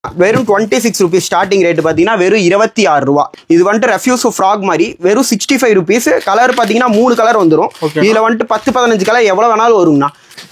வெறும் 26 rupees starting rate பாத்தீங்கன்னா வெறும் 26 ரூபா. இது வந்து ரெஃப்யூஸ் ஃப்ராக் மாதிரி வெறும் 65 rupees. கலர் பாத்தீங்கன்னா 3 கலர் வந்துரும். இதுல வந்து 10-15 கலர் எவ்வளவு வேணாலும் வரும்னா.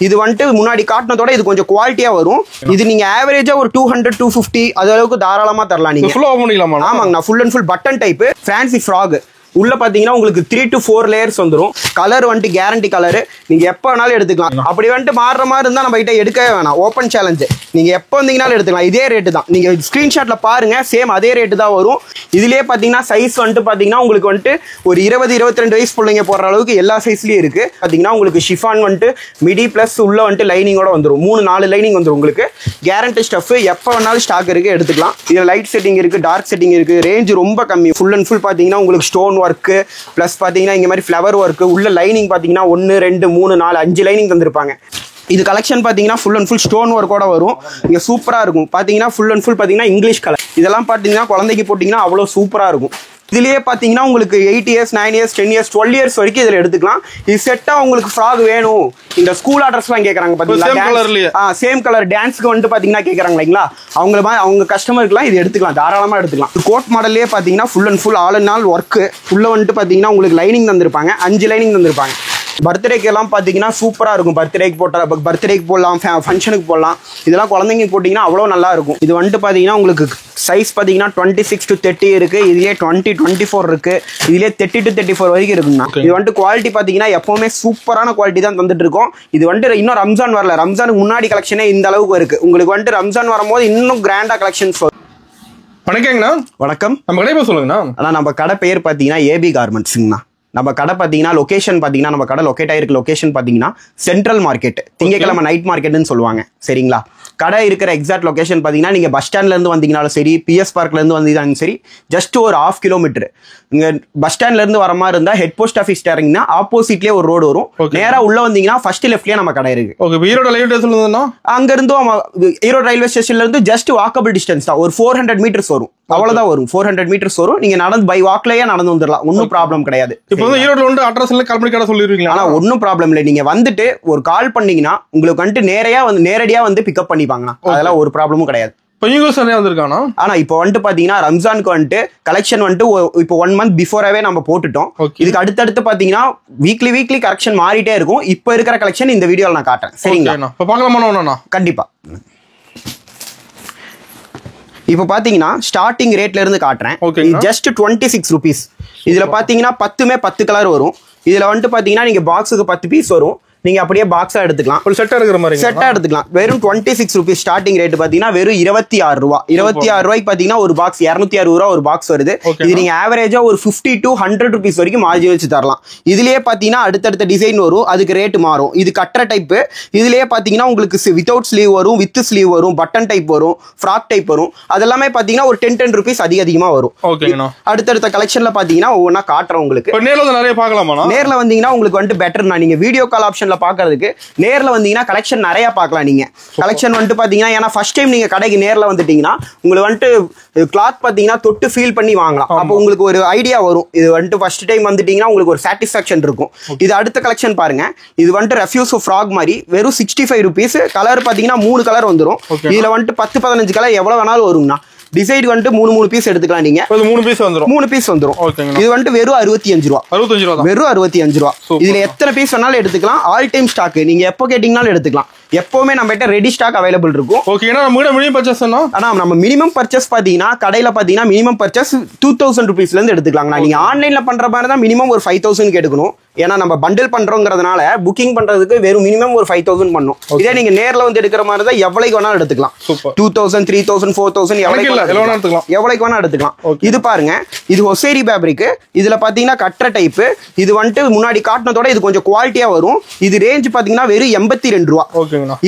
இது வந்து முன்னாடி காட்டினதோட இது கொஞ்சம் குவாலிட்டியா வரும். இது நீங்க ஆவரேஜா ஒரு 200-250 அது அளவுக்கு தாராளமா தரலாம் நீங்க. ஃபுல்லா ஓபன் பண்ணிக்கலாமா? ஆமாங்கண்ணா, full and full button type fancy frock. உள்ள பாத்தீங்கன்னா உங்களுக்கு 3 to 4 லேயர்ஸ் வந்துரும். கலர் வந்துட்டு கேரண்டி கலர், நீங்க எப்ப வேணாலும் எடுத்துக்கலாம். அப்படி வந்துட்டு மாறுற மாதிரி இருந்தா நம்ம கிட்ட எடுக்கவே வேணாம். ஓப்பன் சேலஞ்ச், நீங்க எப்ப வந்தீங்கனாலும் எடுத்துக்கலாம். இதே ரேட்டு தான், நீங்க ஸ்கிரீன்ஷாட்ல பாருங்க, சேம் அதே ரேட்டு தான் வரும். இதுலயே பாத்தீங்கன்னா சைஸ் வந்துட்டு பாத்தீங்கன்னா உங்களுக்கு வந்துட்டு ஒரு 20-22 வயசு பிள்ளைங்க போடுற அளவுக்கு எல்லா சைஸ்லயும் இருக்கு. பாத்தீங்கன்னா உங்களுக்கு ஷிஃபான் வந்துட்டு மிடி பிளஸ் உள்ள வந்துட்டு லைனிங்கோட வந்துடும். 3-4 லைனிங் வந்துடும் உங்களுக்கு. கேரண்டி ஸ்டஃப், எப்ப வேணாலும் ஸ்டாக் இருக்கு, எடுத்துக்கலாம். இதுல லைட் செட்டிங் இருக்கு, டார்க் செட்டிங் இருக்கு. ரேஞ்ச் ரொம்ப கம்மி. ஃபுல் அண்ட் ஃபுல் பாத்தீங்கன்னா உங்களுக்கு ஸ்டோன் ஒர்க் பிளஸ் பாத்தீங்கன்னா இங்க மாதிரி ஃப்ளவர் ஒர்க். உள்ள லைனிங் பாத்தீங்கன்னா 1 2 3 4 5 லைனிங் தந்திருப்பாங்க. இது கலெக்ஷன் பாத்தீங்கன்னா ஃபுல் அண்ட் ஃபுல் ஸ்டோன் ஒர்க்கோட வரும். இங்க சூப்பரா இருக்கும். பாத்தீங்கன்னா ஃபுல் அண்ட் ஃபுல் பாத்தீங்கன்னா இங்கிலீஷ் கலர். இதெல்லாம் பாத்தீங்கன்னா குழந்தைக்கு போட்டீங்கன்னா அவ்வளவு சூப்பரா இருக்கும். இதுலயே பாத்தீங்கன்னா உங்களுக்கு 8 years 9 years 10 years 12 years வரைக்கும் இதுல எடுத்துக்கலாம். இது செட்டா உங்களுக்கு ஃப்ராக் வேணும், இந்த ஸ்கூல் அட்ரஸ்லாம் கேக்குறாங்க பாத்தீங்களா, சேம் கலர் டான்ஸ்க்கு வந்து பாத்தீங்கன்னா கேக்குறாங்க இல்லைங்களா, அவங்க கஸ்டமருக்குலாம் இது எடுத்துக்கலாம், தாராளமா எடுத்துக்கலாம். கோட் மாடல்லே பாத்தீங்கன்னா full and full all and all work. உள்ள வந்துட்டு பாத்தீங்கன்னா உங்களுக்கு லைனிங் தந்திருப்பாங்க, 5 லைனிங் தந்திருப்பாங்க. பர்த்டேக்கு எல்லாம் பாத்தீங்கன்னா சூப்பரா இருக்கும். பர்த்டேக்கு போடலாம், ஃபங்க்ஷனுக்கு போடலாம். இதெல்லாம் குழந்தைங்க போட்டீங்கன்னா அவ்வளவு நல்லா இருக்கும். இது வந்துட்டு பாத்தீங்கன்னா உங்களுக்கு சைஸ் பாத்தீங்கன்னா 26 to 30 இருக்கு. இதுலயே 20-24 இருக்கு. இதுலயே 30 to 34 வரைக்கும் இருக்குங்க. இது வந்துட்டு குவாலிட்டி பாத்தீங்கன்னா எப்பவுமே சூப்பரான குவாலிட்டி தான் தந்துட்டு இருக்கோம். இது வந்துட்டு இன்னும் ரம்ஜான் வரல, ரம்ஜானுக்கு முன்னாடி கலெக்ஷனே இந்த அளவுக்கு இருக்கு. உங்களுக்கு வந்துட்டு ரம்ஜான் வரும்போது இன்னும் கிராண்டா கலெக்ஷன்ஸ் வரும். வணக்கங்கண்ணா. வணக்கம். நம்ம கடை பேர் சொல்லுங்கண்ணா. ஆனா நம்ம கடை பேர் பாத்தீங்கன்னா ஏபி கார்மெண்ட்ஸ்ங்கண்ணா. நம்ம கடை பாத்தீங்கன்னா லொகேஷன் பாத்தீங்கன்னா நம்ம கடை லொகேட் ஆயிருக்கு லொகேஷன் பாத்தீங்கன்னா சென்ட்ரல் மார்க்கெட், திங்கக்கிழமை நைட் மார்க்கெட்னு சொல்லுவாங்க. சரிங்களா, கடை இருக்கிற எக்ஸாக்ட் லொகேஷன் பாத்தீங்கன்னா நீங்க பஸ் ஸ்டாண்ட்ல இருந்து வந்தீங்கனாலும் சரி, பிஎஸ் பார்க்ல இருந்து வந்தீங்கனாலும் சரி, ஜஸ்ட் ஒரு 1/2 கிலோமீட்டர். இங்க பஸ் ஸ்டாண்ட்ல இருந்து வர மாதிரி இருந்தா ஹெட் போஸ்ட் ஆஃபீஸ் இறங்கினா ஆப்போசிட்லயே ஒரு ரோடு வரும். நேரா உள்ள வந்தீங்கன்னா ஃபர்ஸ்ட் லெஃப்ட்லயே நம்ம கடை இருக்கு. ஈரோடு ரயில்வே ஸ்டேஷன்ல அங்க இருந்தும் ஈரோடு ரயில்வே ஸ்டேஷன்ல இருந்து ஜஸ்ட் வாக்கபிள் டிஸ்டன்ஸ் தான், ஒரு 400 மீட்டர்ஸ் வரும். அவ்வளவுதான் வரும், 400 மீட்டர்ஸ் வரும். நீங்க நடந்து பை வாக்லயே நடந்து வந்துடலாம், ஒன்னும் ப்ராப்ளம் கிடையாது. இப்போ ஈரோட்ல வந்து அட்ரஸ் எல்லாம் கால் பண்ணி கடை சொல்லிருவீங்களா? ஆனா ஒன்னும் ப்ராப்ளம் இல்லை. நீங்க வந்துட்டு ஒரு கால் பண்ணீங்கன்னா உங்களுக்கு வந்துட்டு நேரடியா வந்து பிக்கப் பண்ணிப்பாங்கண்ணா. அதெல்லாம் ஒரு ப்ராப்ளமும் கிடையாது. ஆனா இப்போ வந்துட்டு பாத்தீங்கன்னா ரம்ஜானுக்கு வந்துட்டு கலெக்ஷன் வந்துட்டு இப்போ 1 month பிஃபோராவே நம்ம போட்டுட்டோம். இதுக்கு அடுத்தடுத்து பாத்தீங்கன்னா வீக்லி கலெக்ஷன் மாறிட்டே இருக்கும். இப்போ இருக்கிற கலெக்ஷன் இந்த வீடியோல நான் காட்டுறேன். சரிங்களா, கண்டிப்பா. இப்போ பாத்தீங்கன்னா ஸ்டார்டிங் ரேட்ல இருந்து காட்டுறேன். Just 26 rupees. இதுல பாத்தீங்கன்னா 10 கலர் வரும். இதுல வந்துட்டு பாத்தீங்கன்னா நீங்க பாக்ஸுக்கு 10 பீஸ் வரும். நீங்க அப்படியே பாக்ஸா எடுத்துக்கலாம், ஒரு செட்டா இருக்கிற மாதிரி செட்டா எடுத்துக்கலாம். வெறும் 26 rupees ஸ்டார்டிங் ரேட் பாத்தீங்கன்னா வெறும் 26 ரூபா. 26 ரூபாய்க்கு பாத்தீங்கன்னா ஒரு பாக்ஸ் 260 ரூபா ஒரு பாக்ஸ் வருது. இது நீங்க ஆவரேஜா ஒரு 50 to 100 rupees வரைக்கும் மார்ஜின் வச்சு தரலாம். இதுலயே பாத்தீங்கன்னா அடுத்தடுத்த டிசைன் வரும், அதுக்கு ரேட் மாறும். இது கட்டுற டைப். இதுலயே பாத்தீங்கன்னா உங்களுக்கு வித்தவுட் ஸ்லீவ் வரும், வித் ஸ்லீவ் வரும், பட்டன் டைப் வரும், ஃப்ராக் டைப் வரும். அதெல்லாமே பாத்தீங்கன்னா ஒரு 10 rupees அதிகமா வரும். அடுத்தடுத்த கலெக்ஷன்ல பாத்தீங்கன்னா ஒவ்வொன்னா காட்டுறேன் உங்களுக்கு. நேர்ல வந்தீங்கன்னா உங்களுக்கு வந்துட்டு பெட்டர். நீங்க வீடியோ கால் ஆப்ஷன் பாக்குறதுக்கு நேர்ல வந்தீங்கன்னா கலெக்ஷன் நிறைய பார்க்கலாம். நீங்க கலெக்ஷன் வந்துட்டு பாத்தீங்கன்னா ஏன்னா ஃபர்ஸ்ட் டைம் நீங்க கடைக்கு நேர்ல வந்துட்டீங்கன்னா உங்களுக்கு வந்துட்டு கிளாத் பாத்தீங்கன்னா தொட்டு ஃபீல் பண்ணி வாங்கலாம். அப்போ உங்களுக்கு ஒரு ஐடியா வரும். இது வந்துட்டு ஃபர்ஸ்ட் டைம் வந்துட்டீங்கன்னா உங்களுக்கு ஒரு சாட்டிஸ்பாக்சன் இருக்கும். இது அடுத்த கலெக்ஷன் பாருங்க. இது வந்துட்டு ரெஃப்யூஸ் ஃப்ராக் மாதிரி வெறும் 65 rupees. கலர் பாத்தீங்கன்னா 3 கலர் வந்துடும். இதுல வந்துட்டு 10-15 கலர் எவ்வளவு வேணாலும் வரும்னா. டிசைட் வந்துட்டு 3 பீஸ் எடுத்துக்கலாம். நீங்க 3 பீஸ் வந்துரும். இது வந்துட்டு வெறும் 65 ரூபா. வெறும் 65 ரூபா. இதுல எத்தனை பீஸ் வேணாலும் எடுத்துக்கலாம். All time stock. நீங்க எப்போ கேட்டீங்கனாலும் எடுத்துக்கலாம். எப்பவுமே நம்ம கிட்ட ரெடி ஸ்டாக் அவைலபிள் இருக்கும். நம்ம மினிமம் பர்ச்சேஸ் பாத்தீங்கன்னா கடையில பாத்தீங்கன்னா மினிமம் பர்ச்சேஸ் 2000 rupeesல இருந்து எடுத்துக்கலாம். நீங்க ஆன்லைன்ல பண்ற மாதிரி தான் மினிமம் ஒரு 5000 எடுக்கணும். ஏன்னா நம்ம பண்டில் பண்றோங்கிறதுனால புக்கிங் பண்றதுக்கு வெறும் மினிமம் ஒரு 5000 பண்ணும். இதே நீங்க நேர்ல வந்து எடுக்கிற மாதிரி தான் எவ்வளவு வேணாலும் எடுத்துக்கலாம். 2000 3000 4000 எவ்வளவு வேணா எடுத்துக்கலாம். இது பாருங்க, இது ஒசேரி ஃபேப்ரிக். இதுல பாத்தீங்கன்னா கட்டுற டைப். இது வந்துட்டு முன்னாடி காட்டினதோட இது கொஞ்சம் குவாலிட்டியா வரும். இது ரேஞ்ச் பாத்தீங்கன்னா வெறும் 82 ரூபா.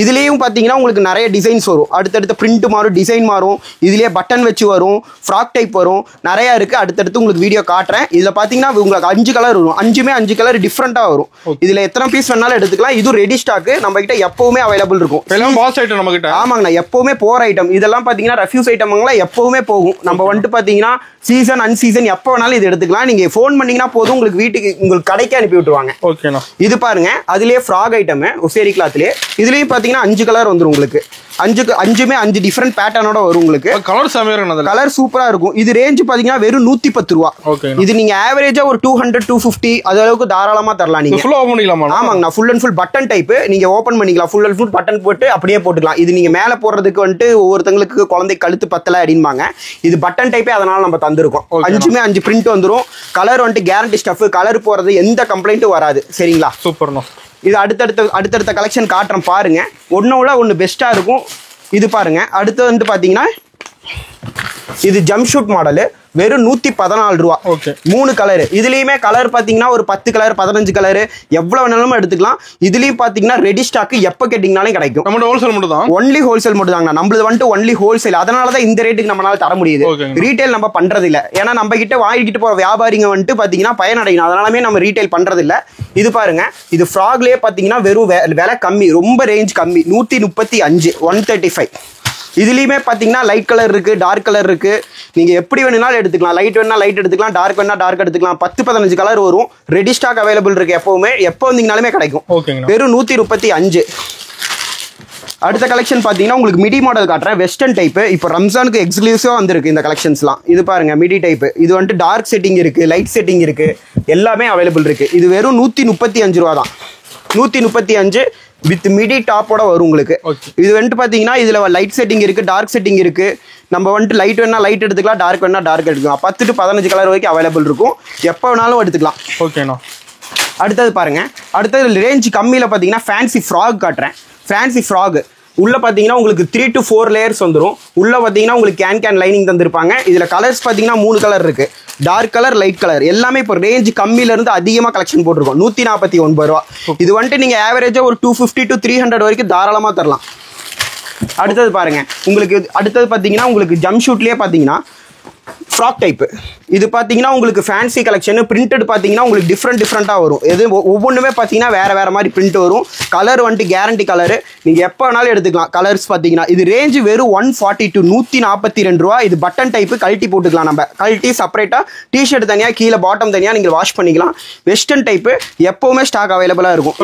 இதுலயும் பாத்தீங்கன்னா உங்களுக்கு நிறைய டிசைன்ஸ் வரும். அடுத்தடுத்து பிரிண்ட் மாறும், டிசைன் மாறும். இதுலயே பட்டன் வச்சு வரும், ஃப்ராக் டைப் வரும், நிறைய இருக்கு. அடுத்தடுத்து உங்களுக்கு வீடியோ காட்டுறேன். இதுல பாத்தீங்கன்னா உங்களுக்கு 5 கலர் வரும். 5 கலர் டிஃபரெண்டா வரும். இதுல எத்தனை பீஸ் வேணாலும் எடுத்துக்கலாம். இது ரெடி ஸ்டாக் நம்ம கிட்ட எப்பவுமே அவைலபிள் இருக்கும். ஆமாங்கண்ணா, எப்பவுமே போற ஐட்டம். இதெல்லாம் பாத்தீங்கன்னா ரெஃப்யூஸ் ஐட்டம்ங்களா எப்பவுமே போகும். நம்ம வந்துட்டு பாத்தீங்கன்னா சீசன் அன்சீசன் எப்போ வேணாலும் இது எடுத்துக்கலாம். நீங்க போன் பண்ணீங்கன்னா போதும், உங்களுக்கு வீட்டுக்கு உங்களுக்கு கடைக்கு அனுப்பி விட்டுருவாங்க. இது பாருங்க, அதுலயே ஃப்ராக் ஐட்டம் ஒசேரி கிளாத்லயே. இதுலயும் பாத்தீங்கன்னா 5 கலர் வந்துரும் உங்களுக்கு. அஞ்சுமே 5 டிஃபரெண்ட் பேட்டர்னோட வரும் உங்களுக்கு. கலர் சூப்பரா இருக்கும். இது ரேஞ்ச் பாத்தீங்கன்னா வெறும் 110 ரூபா. இது நீங்க ஆவரேஜா ஒரு 200 250 அது அளவுக்கு தாராளமா தரலாம். நீங்க ஃபுல் ஓபன் பண்ணிக்கலாமா? ஆமாங்கண்ணா, full and full button type. நீங்க ஓபன் பண்ணிக்கலாம், ஃபுல் அண்ட் ஃபுல் பட்டன் போட்டு அப்படியே போட்டுக்கலாம். இது நீங்க மேல போடுறதுக்கு வந்துட்டு ஒவ்வொருத்தங்களுக்கு குழந்தை கழுத்து பத்தல அப்படின்பாங்க. இது பட்டன் டைப்பே, அதனால நம்ம தந்துருக்கோம். அஞ்சுமே 5 பிரிண்ட் வந்துரும். கலர் வந்துட்டு கேரண்டி ஸ்டஃப். கலர் போறது எந்த கம்ப்ளைண்ட்டும் வராது. சரிங்களா? சூப்பர்ண்ணா. இது அடுத்தடுத்த கலெக்ஷன் காட்டுறேன் பாருங்க. ஒன்னோட ஒன்று பெஸ்டா இருக்கும். இது பாருங்க. அடுத்து வந்து பாத்தீங்கன்னா இது ஜம்ப் ஷூட் மாடல். வெறும் 114 ரூபா. 3 கலர். இதுலயுமே கலர் பாத்தீங்கன்னா ஒரு 10 கலர் 15 கலர் எவ்வளவு வேணாலும் எடுத்துக்கலாம். இதுலயும் பாத்தீங்கன்னா ரெடி ஸ்டாக் எப்ப கேட்டீங்கனாலும் கிடைக்கும். நம்ம ஹோல்சேல் மட்டும் தான். ஒன்லி ஹோல்சேல் மட்டும் தாங்க. நம்மளது வந்துட்டு ஒன்லி ஹோல்சேல். அதனாலதான் இந்த ரேட்டுக்கு நம்மளால தர முடியுது. ரீட்டைல் நம்ம பண்றது இல்ல. ஏன்னா நம்ம கிட்ட வாங்கிட்டு போற வியாபாரிங்க வந்துட்டு பாத்தீங்கன்னா பயனடையணும். அதனாலமே நம்ம ரீட்டைல் பண்றது இல்ல. இது பாருங்க. இது ஃப்ராக்லயே பாத்தீங்கன்னா வெறும் விலை கம்மி, ரொம்ப ரேஞ்ச் கம்மி. 135 135. இதுலயுமே பாத்தீங்கன்னா லைட் கலர் இருக்கு, டார்க் கலர் இருக்கு. நீங்க எப்படி வேணும்னாலும் எடுத்துக்கலாம். லைட் வேணா லைட் எடுத்துக்கலாம், டார்க் வேணா டார்க் எடுத்துக்கலாம். 10-15 கலர் வரும். ரெடி ஸ்டாக் அவைலபிள் இருக்கு. எப்பவுமே எப்போ வந்தீங்கனாலுமே கிடைக்கும். வெறும் 135. அடுத்த கலெக்ஷன் பாத்தீங்கன்னா உங்களுக்கு மிடி மாடல் காட்டுறேன். Western type. இப்போ ரம்ஜானுக்கு எக்ஸ்க்ளூசிவா வந்திருக்கு இந்த கலெக்ஷன்ஸ்லாம். இது பாருங்க, மிடி டைப். இது வந்துட்டு டார்க் செட்டிங் இருக்கு, லைட் செட்டிங் இருக்கு, எல்லாமே அவைலபிள் இருக்கு. இது வெறும் 135 ரூபா தான். 135 வித் மிடி டாப்போட வரும் உங்களுக்கு. இது வந்துட்டு பாத்தீங்கன்னா இதுல லைட் செட்டிங் இருக்கு, டார்க் செட்டிங் இருக்கு. நம்ம வந்துட்டு லைட் வேணா லைட் எடுத்துக்கலாம், டார்க் வேணா டார்க் எடுத்துக்கலாம். 10 to 15 கலர் வரைக்கும் அவைலபிள் இருக்கும். எப்போ வேணாலும் எடுத்துக்கலாம். ஓகேண்ணா. அடுத்தது பாருங்க. அடுத்தது ரேஞ்ச் கம்மியில பாத்தீங்கன்னா ஃபேன்சி ஃப்ராக் காட்டுறேன். ஃபேன்சி ஃப்ராக் உள்ள பாத்தீங்கன்னா உங்களுக்கு 3 to 4 லேயர்ஸ் வந்துடும். உள்ள பாத்தீங்கன்னா உங்களுக்கு கேன் லைனிங் தந்திருப்பாங்க. இதுல கலர்ஸ் பாத்தீங்கன்னா 3 கலர் இருக்கு. டார்க் கலர், லைட் கலர் எல்லாமே இப்போ ரேஞ்ச் கம்மியில இருந்து அதிகமா கலெக்ஷன் போட்டிருக்கோம். 149 ரூபா. இது வந்துட்டு நீங்க ஆவரேஜா ஒரு 250 to 300 வரைக்கும் தாராளமா தரலாம். அடுத்தது பாருங்க. உங்களுக்கு அடுத்தது பாத்தீங்கன்னா உங்களுக்கு ஜம்ப் ஷூட்லயே பாத்தீங்கன்னா ஃப்ராக் டைப். இது பாத்தீங்கன்னா உங்களுக்கு ஃபேன்சி கலெக்ஷன். பிரிண்டட் பாத்தீங்கன்னா உங்களுக்கு டிஃப்ரெண்டா வரும். எது ஒவ்வொன்றுமே பாத்தீங்கன்னா வேற மாதிரி பிரிண்ட் வரும். கலர் வந்துட்டு கேரண்டி கலர். நீங்க எப்போ வேணாலும் எடுத்துக்கலாம். கலர்ஸ் பாத்தீங்கன்னா இது ரேஞ்ச் வெறும் 142 142 ரூபா. இது பட்டன் டைப். கழட்டி போட்டுக்கலாம். நம்ம கழட்டி செப்பரேட்டா டிஷர்ட் தனியா, கீழே பாட்டம் தனியா நீங்க வாஷ் பண்ணிக்கலாம். வெஸ்டர்ன் டைப் எப்பவுமே ஸ்டாக் அவைலபிளா இருக்கும்.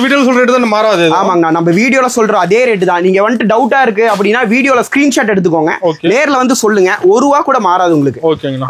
வீடியோல சொல்ற ரேட் தான் மாறாது. ஆமாங்க, நம்ம வீடியோல சொல்ற அதே ரேட் தான். நீங்க வந்துட்டு டவுட்டா இருக்கு அப்படின்னா வீடியோல ஸ்கிரீன்ஷாட் எடுத்துக்கோங்க. நேர்ல வந்து சொல்லுங்க. ₹1 கூட மாறாது உங்களுக்கு.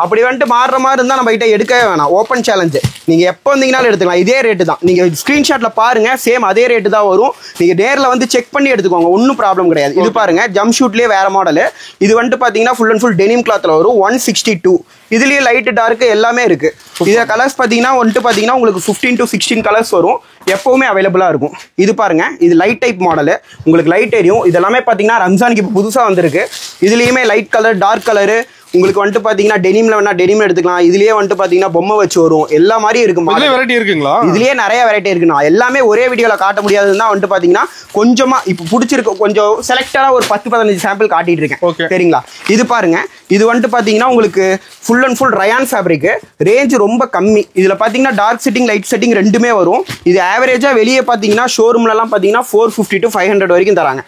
அப்படி வந்துட்டு மாறுற மாதிரி இருந்தா நம்ம கிட்ட எடுக்கவே வேணாம். Open challenge. நீங்க எப்போ வந்தீங்கனாலும் எடுத்துக்கலாம். இதே ரேட்டு தான். நீங்க ஸ்கிரீன்ஷாட்ல பாருங்க, சேம் அதே ரேட்டு தான் வரும். நீங்க நேர்ல வந்து செக் பண்ணி எடுத்துக்கோங்க. ஒன்னும் ப்ராப்ளம் கிடையாது. இது பாருங்க, ஜம்ப் ஷூட்லயே வேற மாடல். இது வந்துட்டு பாத்தீங்கன்னா ஃபுல் அண்ட் ஃபுல் டெனிம் கிளாத்ல வரும். 162. இதுலயே லைட் டார்க் எல்லாமே இருக்கு. இத கலர்ஸ் பாத்தீங்கன்னா வந்துட்டு பாத்தீங்கன்னா உங்களுக்கு 15 to 16 கலர்ஸ் வரும். எப்பவுமே அவைலபிளா இருக்கும். இது பாருங்க, இது லைட் டைப் மாடல். உங்களுக்கு லைட் எரியும். இதெல்லாமே பாத்தீங்கன்னா ரம்ஜானுக்கு இப்போ புதுசா வந்திருக்கு. இதுலயுமே லைட் கலர், டார்க் கலர். உங்களுக்கு வந்துட்டு பாத்தீங்கன்னா டெனிம்ல வேணா டெனிம் எடுத்துக்கலாம். இதுலயே வந்துட்டு பாத்தீங்கன்னா பொம்மை வச்சு வரும். எல்லா மாதிரியும் இருக்கு. வெரைட்டி இருக்குங்களா? இதுலயே நிறைய வெரைட்டி இருக்குண்ணா. எல்லாமே ஒரே வீடியோல காட்ட முடியாதுன்னா வந்துட்டு பாத்தீங்கன்னா கொஞ்சமா இப்போ பிடிச்சிருக்கு. கொஞ்சம் செலக்டடா ஒரு 10-15 சாம்பிள் காட்டிட்டு இருக்கேன். சரிங்களா? இது பாருங்க. இது வந்துட்டு பாத்தீங்கன்னா உங்களுக்கு full and full rayon fabric. Range ரொம்ப கம்மி. இதுல பாத்தீங்கன்னா டார்க் செட்டிங், லைட் செட்டிங் ரெண்டுமே வரும். இது ஆவரேஜா வெளியே பாத்தீங்கன்னா ஷோரூம்ல எல்லாம் பாத்தீங்கன்னா 450 to 500 வரைக்கும் தராங்க.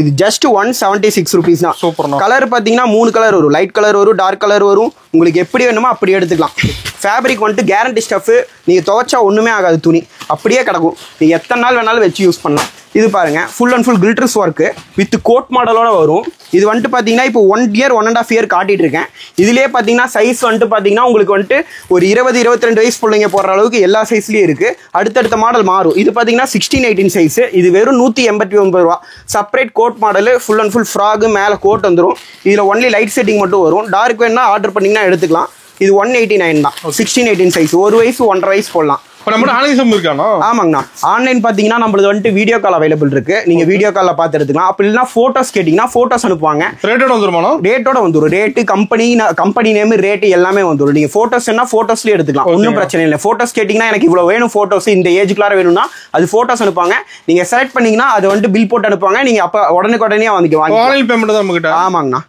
இது ஜஸ்ட் 176 rupees தான். கலர் பாத்தீங்கன்னா 3 கலர் வரும். லைட் கலர் வரும், டார்க் கலர் வரும். உங்களுக்கு எப்படி வேணுமோ அப்படி எடுத்துக்கலாம். ஃபேப்ரிக் வந்துட்டு கேரண்டி ஸ்டஃப். நீங்க துவைச்சா ஒண்ணுமே ஆகாது. துணி அப்படியே கிடக்கும். நீங்க எத்தனை நாள் வேணாலும் வச்சு யூஸ் பண்ணலாம். இது பாருங்க, ஃபுல் அண்ட் ஃபுல் கில்டர்ஸ் ஒர்க் வித் கோட் மாடலோட வரும். இது வந்துட்டு பாத்தீங்கன்னா இப்போ 1 year 1.5 year காட்டிட்டு இருக்கேன். இதுலயே பாத்தீங்கன்னா சைஸ் வந்துட்டு பாத்தீங்கன்னா உங்களுக்கு வந்துட்டு ஒரு 20-22 வயசு பிள்ளைங்க போடுற அளவுக்கு எல்லா சைஸ்லயும் இருக்கு. அடுத்தடுத்த மாடல் மாறும். இது பாத்தீங்கன்னா 16-18 சைஸ். இது வெறும் 189 ரூபா. Separate code model. Full and full frock, மேல கோட் வந்துடும். இதுல ஒன்லி லைட் செட்டிங் மட்டும் வரும். டார்க் வேணா ஆர்டர் பண்ணீங்கன்னா எடுத்துக்கலாம். இது 189 தான். 16-18 சைஸ். 1 வயசு 1.5 வயசு போடலாம். ஆமாங்கண்ணா. ஆன்லைன் பாத்தீங்கன்னா நம்மளது வந்துட்டு வீடியோ கால் அவைலபிள் இருக்கு. நீங்க வீடியோ கால்ல பார்த்து எடுத்துக்கலாம். அப்படி இல்லைன்னா போட்டோஸ் கேட்டீங்கன்னா போட்டோஸ் அனுப்புவாங்க. ரேட்டோட வந்துடும். ரேட்டு, கம்பெனி நேம், ரேட்டு எல்லாமே வந்துடும். நீங்க போட்டோஸ்னா போட்டோஸ்லயே எடுத்துக்கலாம். ஒன்றும் பிரச்சனை இல்லை. போட்டோஸ் கேட்டீங்கன்னா எனக்கு இவ்வளவு வேணும் போட்டோஸ், இந்த ஏஜுக்குள்ளார வேணும்னா அது போட்டோஸ் அனுப்புவாங்க. நீங்க செலக்ட் பண்ணீங்கன்னா அது வந்துட்டு பில் போட்டு அனுப்புவாங்க. நீங்க அப்ப உடனே வந்துக்குவாங்க. ஆன்லைன் பேமெண்ட் தான் நம்மகிட்ட. ஆமாங்கண்ணா.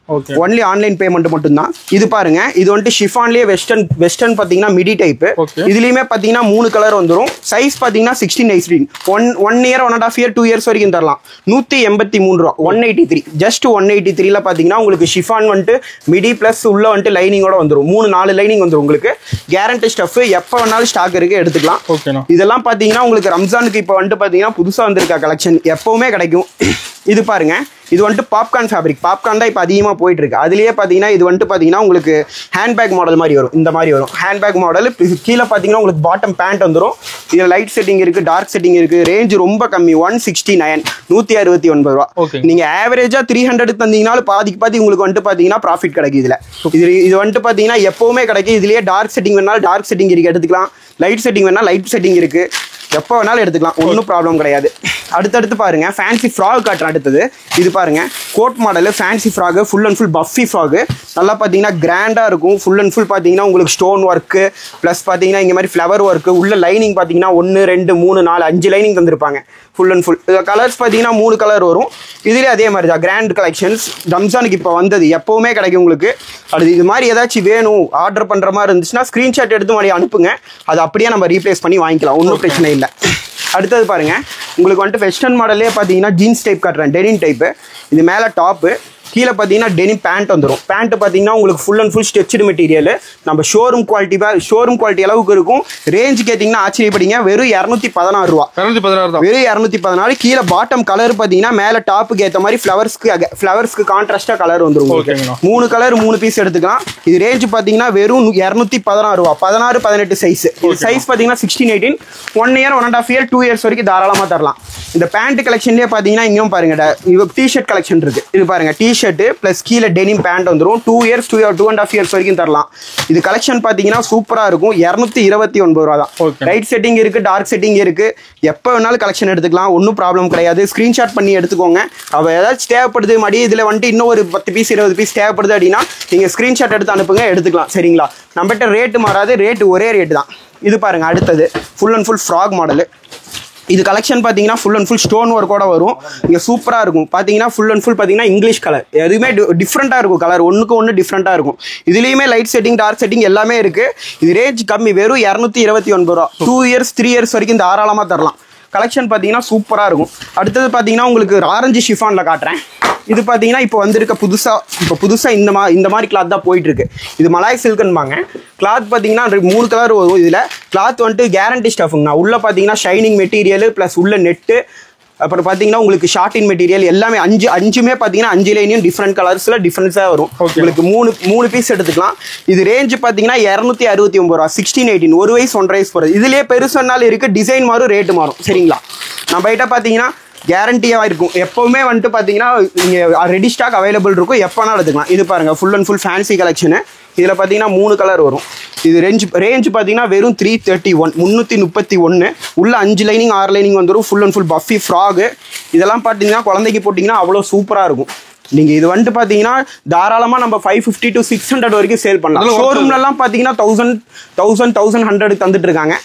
ஒன்லி ஆன்லைன் பேமெண்ட் மட்டும் தான். இது பாருங்க, இது வந்துட்டு ஷிஃபான்லயே வெஸ்டர்ன் பாத்தீங்கன்னா மிடி டைப். இதுலயுமே பாத்தீங்கன்னா 3 கலர் வந்துரும். சைஸ் பாத்தீங்கன்னா 16-18. 1 year 1.5 year 2 years வரைக்கும் தரலாம். 183 ரூபா. 183. ஜஸ்ட் 183ல பாத்தீங்கன்னா உங்களுக்கு ஷிஃபான் வந்துட்டு மிடி பிளஸ் உள்ள வந்துட்டு லைனிங்கோட வந்துரும். 3-4 லைனிங் வந்துரும். உங்களுக்கு கேரண்டி ஸ்டஃப். எப்ப வேணாலும் ஸ்டாக் இருக்கு, எடுத்துக்கலாம். இதெல்லாம் பாத்தீங்கன்னா உங்களுக்கு ரம்ஜானுக்கு இப்ப வந்துட்டு பாத்தீங்கன்னா புதுசா வந்திருக்க கலெக்ஷன் எப்பவுமே கிடைக்கும். இது பாருங்க, இது வந்துட்டு பாப்கார்ன் ஃபேப்ரிக். பாப்கார்ன் தான் இப்போ அதிகமாக போயிட்டு இருக்கு. அதுலேயே பார்த்தீங்கன்னா இது வந்துட்டு பார்த்தீங்கன்னா உங்களுக்கு ஹேண்ட்பேக் மாடல் மாதிரி வரும். இந்த மாதிரி வரும் ஹேண்ட்பேக் மாடல். கீழே பார்த்தீங்கன்னா உங்களுக்கு பாட்டம் பேண்ட் வந்துடும். இதில் லைட் செட்டிங் இருக்குது, டார்க் செட்டிங் இருக்குது. ரேஞ்ச் ரொம்ப கம்மி, 169, 169 ரூபா. நீங்கள் ஆவரேஜாக 300 தந்தீங்கனாலும் பாதி உங்களுக்கு வந்துட்டு பார்த்தீங்கன்னா ப்ராஃபிட் கிடைக்கும். இது வந்துட்டு பார்த்தீங்கன்னா எப்போவுமே கிடைக்கும். இதுலேயே டார்க் செட்டிங் வேணாலும் டார்க் செட்டிங் இருக்குது எடுத்துக்கலாம், லைட் செட்டிங் வேணால் லைட் செட்டிங் இருக்குது, எப்போ வேணாலும் எடுத்துக்கலாம், ஒன்றும் ப்ராப்ளம் கிடையாது. அடுத்தடுத்து பாருங்க, ஃபேன்சி ஃப்ராக் காட்டுறேன். அடுத்தது இது பாருங்க, code model fancy frock, full and full puffy frock. நல்லா பார்த்தீங்கன்னா கிராண்டாக இருக்கும். ஃபுல் அண்ட் ஃபுல் பார்த்தீங்கன்னா உங்களுக்கு ஸ்டோன் ஒர்க்கு ப்ளஸ் பார்த்தீங்கன்னா இங்கே மாதிரி ஃப்ளவர் ஒர்க்கு. உள்ள லைனிங் பார்த்தீங்கன்னா 1 2 3 4 5 லைனிங் தந்திருப்பாங்க ஃபுல் அண்ட் ஃபுல். கலர்ஸ் பார்த்தீங்கன்னா 3 கலர் வரும். இதுலேயே அதே மாதிரி தான் கிராண்ட் கலெக்ஷன்ஸ். ரம்ஜானுக்கு இப்போ வந்தது, எப்போவுமே கிடைக்கும் உங்களுக்கு. அது இது மாதிரி ஏதாச்சும் வேணும் ஆர்டர் பண்ணுற மாதிரி இருந்துச்சுன்னா ஸ்க்ரீன்ஷாட் எடுத்து மாதிரி அனுப்புங்க, அது அப்படியே நம்ம ரீப்ளேஸ் பண்ணி வாங்கிக்கலாம், ஒன்றும் பிரச்சனை இல்லை. அடுத்தது பாருங்க, உங்களுக்கு வந்துட்டு வெஸ்டர்ன் மாடல்லே பார்த்தீங்கன்னா ஜீன்ஸ் டைப் காட்டுறேன், டெனிம் டைப்பு. இது மேலே டாப்பு, கீழே பார்த்தீங்கன்னா டெனிம் பேண்ட் வந்துடும். பேண்ட் பார்த்தீங்கன்னா உங்களுக்கு ஃபுல் அண்ட் ஃபுல் ஸ்ட்ரெச்சடு மெட்டீரியல். நம்ம ஷோரூம் குவாலிட்டி அளவுக்கு இருக்கும். ரேஞ்சு கேட்டிங்கன்னா ஆச்சரியப்படிங்க, வெறும் 216 ரூபா. வெறும் 214. கீழே பாட்டம் கலர் பார்த்தீங்கன்னா மேலே டாப்புக்கு ஏற்ற மாதிரி ஃப்ளவர்ஸ்க்கு கான்ட்ராஸ்டாக கலர் வந்துடும். 3 கலர் 3 பீஸ் எடுத்துக்கலாம். இது ரேஞ்சு பார்த்தீங்கன்னா வெறும் 216 ரூபா. 16 18 சைஸ். சைஸ் பார்த்தீங்கன்னா 16 18, 1 year 1.5 year 2 years வரைக்கும் தாராளமாக தரலாம். இந்த பேண்ட் கலெக்ஷன்லேயே பார்த்தீங்கன்னா இங்கேயும் பாருங்க, டிஷர்ட் கலெக்ஷன் இருக்கு. இது பாருங்க, டிஷர்ட் பிளஸ் கீழே டெனிம் பேண்ட் வந்துடும். 2 years 2.5 years வரைக்கும் தரலாம். இது கலெக்ஷன் பார்த்தீங்கன்னா சூப்பராக இருக்கும். 229 ரூபா தான். லைட் செட்டிங் இருக்கு, டார்க் செட்டிங் இருக்கு, எப்போ வேணாலும் கலெக்ஷன் எடுத்துக்கலாம், ஒன்றும் ப்ராப்ளம் கிடையாது. ஸ்க்ரீன்ஷாட் பண்ணி எடுத்துக்கோங்க. அவள் ஏதாச்சும் தேவைப்படுது மடி இதில் வந்துட்டு இன்னும் ஒரு 10 பீஸ் 20 பீஸ் தேவைப்படுது அப்படின்னா நீங்கள் ஸ்க்ரீன்ஷாட் எடுத்து அனுப்புங்க, எடுத்துக்கலாம். சரிங்களா? நம்மகிட்ட ரேட்டு மாறாது, ரேட்டு ஒரே ரேட்டு தான். இது பாருங்க, அடுத்தது full and full frock model. இது கலெக்ஷன் பார்த்தீங்கன்னா ஃபுல் அண்ட் ஃபுல் ஸ்டோன் ஒர்க்கோட வரும். இங்கே சூப்பராக இருக்கும். பார்த்தீங்கன்னா ஃபுல் அண்ட் ஃபுல் பார்த்தீங்கன்னா இங்கிலீஷ் கலர், எதுவுமே டிஃப்ரெண்ட்டாக இருக்கும். கலர் ஒன்றுக்கு ஒன்று டிஃப்ரெண்ட்டாக இருக்கும். இதுலேயுமே லைட் செட்டிங் டார்க் செட்டிங் எல்லாமே இருக்குது. இது ரேஞ்ச் கம்மி, வெறும் 229 ரூபா. 2 years 3 years வரைக்கும் தாராளமாக தரலாம். கலெக்ஷன் பார்த்தீங்கன்னா சூப்பராக இருக்கும். அடுத்தது பார்த்தீங்கன்னா உங்களுக்கு ஆரஞ்சு ஷிஃபானில் காட்டுறேன். இது பார்த்தீங்கன்னா இப்போ வந்திருக்க புதுசாக இந்த மாதிரி கிளாத் தான் போயிட்டு இருக்கு. இது மலாய் சில்க்குன்பாங்க. கிளாத் பார்த்தீங்கன்னா 3 கலர் வரும். இதில் கிளாத் வந்துட்டு கேரண்டி ஸ்டஃப்ங்கண்ணா. உள்ள பார்த்தீங்கன்னா ஷைனிங் மெட்டீரியல் ப்ளஸ் உள்ள நெட்டு, அப்புறம் பார்த்தீங்கன்னா உங்களுக்கு ஷார்ட்டின் மெட்டீரியல் எல்லாமே அஞ்சுமே பார்த்தீங்கன்னா 5 லைனையும் டிஃப்ரெண்ட் கலர்ஸில் டிஃப்ரெண்ட்ஸாக வரும். உங்களுக்கு 3 பீஸ் எடுத்துக்கலாம். இது ரேஞ்சு பார்த்தீங்கன்னா 269 ரூபா. 16 18, 1 வயசு 1.5 வயசு போகிறது. இதுலேயே பெருசுனாலும் இருக்குது, டிசைன் மாறும், ரேட்டு மாறும். சரிங்களா? நம்ம கிட்ட பார்த்தீங்கன்னா கேரண்டியாக இருக்கும். எப்போவுமே வந்துட்டு பார்த்தீங்கன்னா நீங்கள் ரெடி ஸ்டாக் அவைலபிள் இருக்கும், எப்போனா எடுத்துக்கலாம். இது பாருங்கள், full and full fancy collection. இதில் பார்த்தீங்கன்னா 3 கலர் வரும். இது ரேஞ்சு பார்த்தீங்கன்னா வெறும் 331, 331. உள்ள 5 லைனிங் 6 லைனிங் வந்துடும். Full and full puffy frock. இதெல்லாம் பார்த்தீங்கன்னா குழந்தைக்கு போட்டிங்கன்னா அவ்வளோ சூப்பராக இருக்கும். நீங்கள் இது வந்துட்டு பார்த்தீங்கன்னா தாராளமாக நம்ம 550 to 600 வரைக்கும் சேல் பண்ணலாம். ஷோரூம்லலாம் பார்த்தீங்கன்னா 1000 1100 தந்துட்டு இருக்காங்க.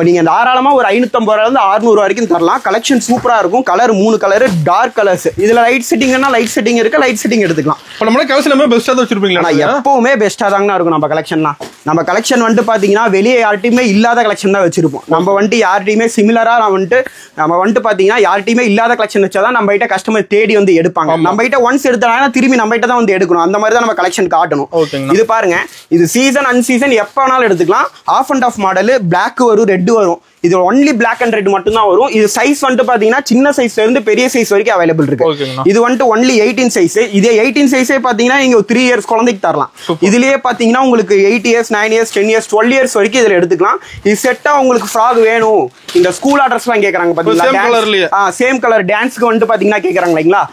நீங்கள் தாராளமாக ஒரு 550 ரூபாயிலிருந்து 600 வரைக்கும் தரலாம். கலெக்ஷன் சூப்பராக இருக்கும். Colour 3 colour dark colours. இதில் லைட் செட்டிங்னா லைட் செட்டிங் இருக்குது, லைட் செட்டிங் எடுத்துக்கலாம். எப்பவுமே பெஸ்ட்டாக தாங்கண்ணா இருக்கும் நம்ம கலெக்ஷன்லாம். நம்ம கலெக்ஷன் வந்துட்டு பார்த்தீங்கன்னா வெளியே யார்ட்டையுமே இல்லாத கலெக்ஷன் தான் வச்சிருப்போம். நம்ம வந்துட்டு யார்ட்டையுமே சிமிலராக நம்ம வந்துட்டு பார்த்தீங்கன்னா யார்ட்டையுமே இல்லாத கலெக்ஷன் வச்சா தான் நம்ம கிட்ட கஸ்டமர் தேடி வந்து எடுப்பாங்க. நம்ம கிட்ட ஒன்ஸ் எடுத்தாங்கன்னா திரும்பி நம்ம கிட்ட தான் வந்து எடுக்கணும். அந்த மாதிரி தான் நம்ம கலெக்ஷன் காட்டணும். இது பாருங்க, இது சீசன் அன்சீசன் எப்போ வேணாலும் எடுத்துக்கலாம். Half and half model, black வரும், ரெட் வரும். இது ஒன்லி பிளாக் அண்ட் ரெட் மட்டும் தான் வரும். இது சைஸ் வந்துட்டு பாத்தீங்கன்னா சின்ன சைஸ்ல இருந்து பெரிய சைஸ் வரைக்கும் அவைலபிள் இருக்கு. இது வந்துட்டு ஒன்லி 18 சைஸ். இதே 18 சைஸே பாத்தீங்கன்னா நீங்க 3 years குழந்தைக்கு தரலாம். இதுலயே பாத்தீங்கன்னா உங்களுக்கு 8 years 9 years 10 years 12 years வரைக்கும் இதுல எடுத்துக்கலாம். இது செட்டா உங்களுக்கு ஃப்ராக் வேணும், இந்த ஸ்கூல் ஆர்டர்ஸ்லாம் கேக்குறாங்க பாத்தீங்களா, சேம் கலர் டான்ஸ்க்கு வந்துட்டு பாத்தீங்கன்னா கேக்குறாங்க இல்லைங்களா,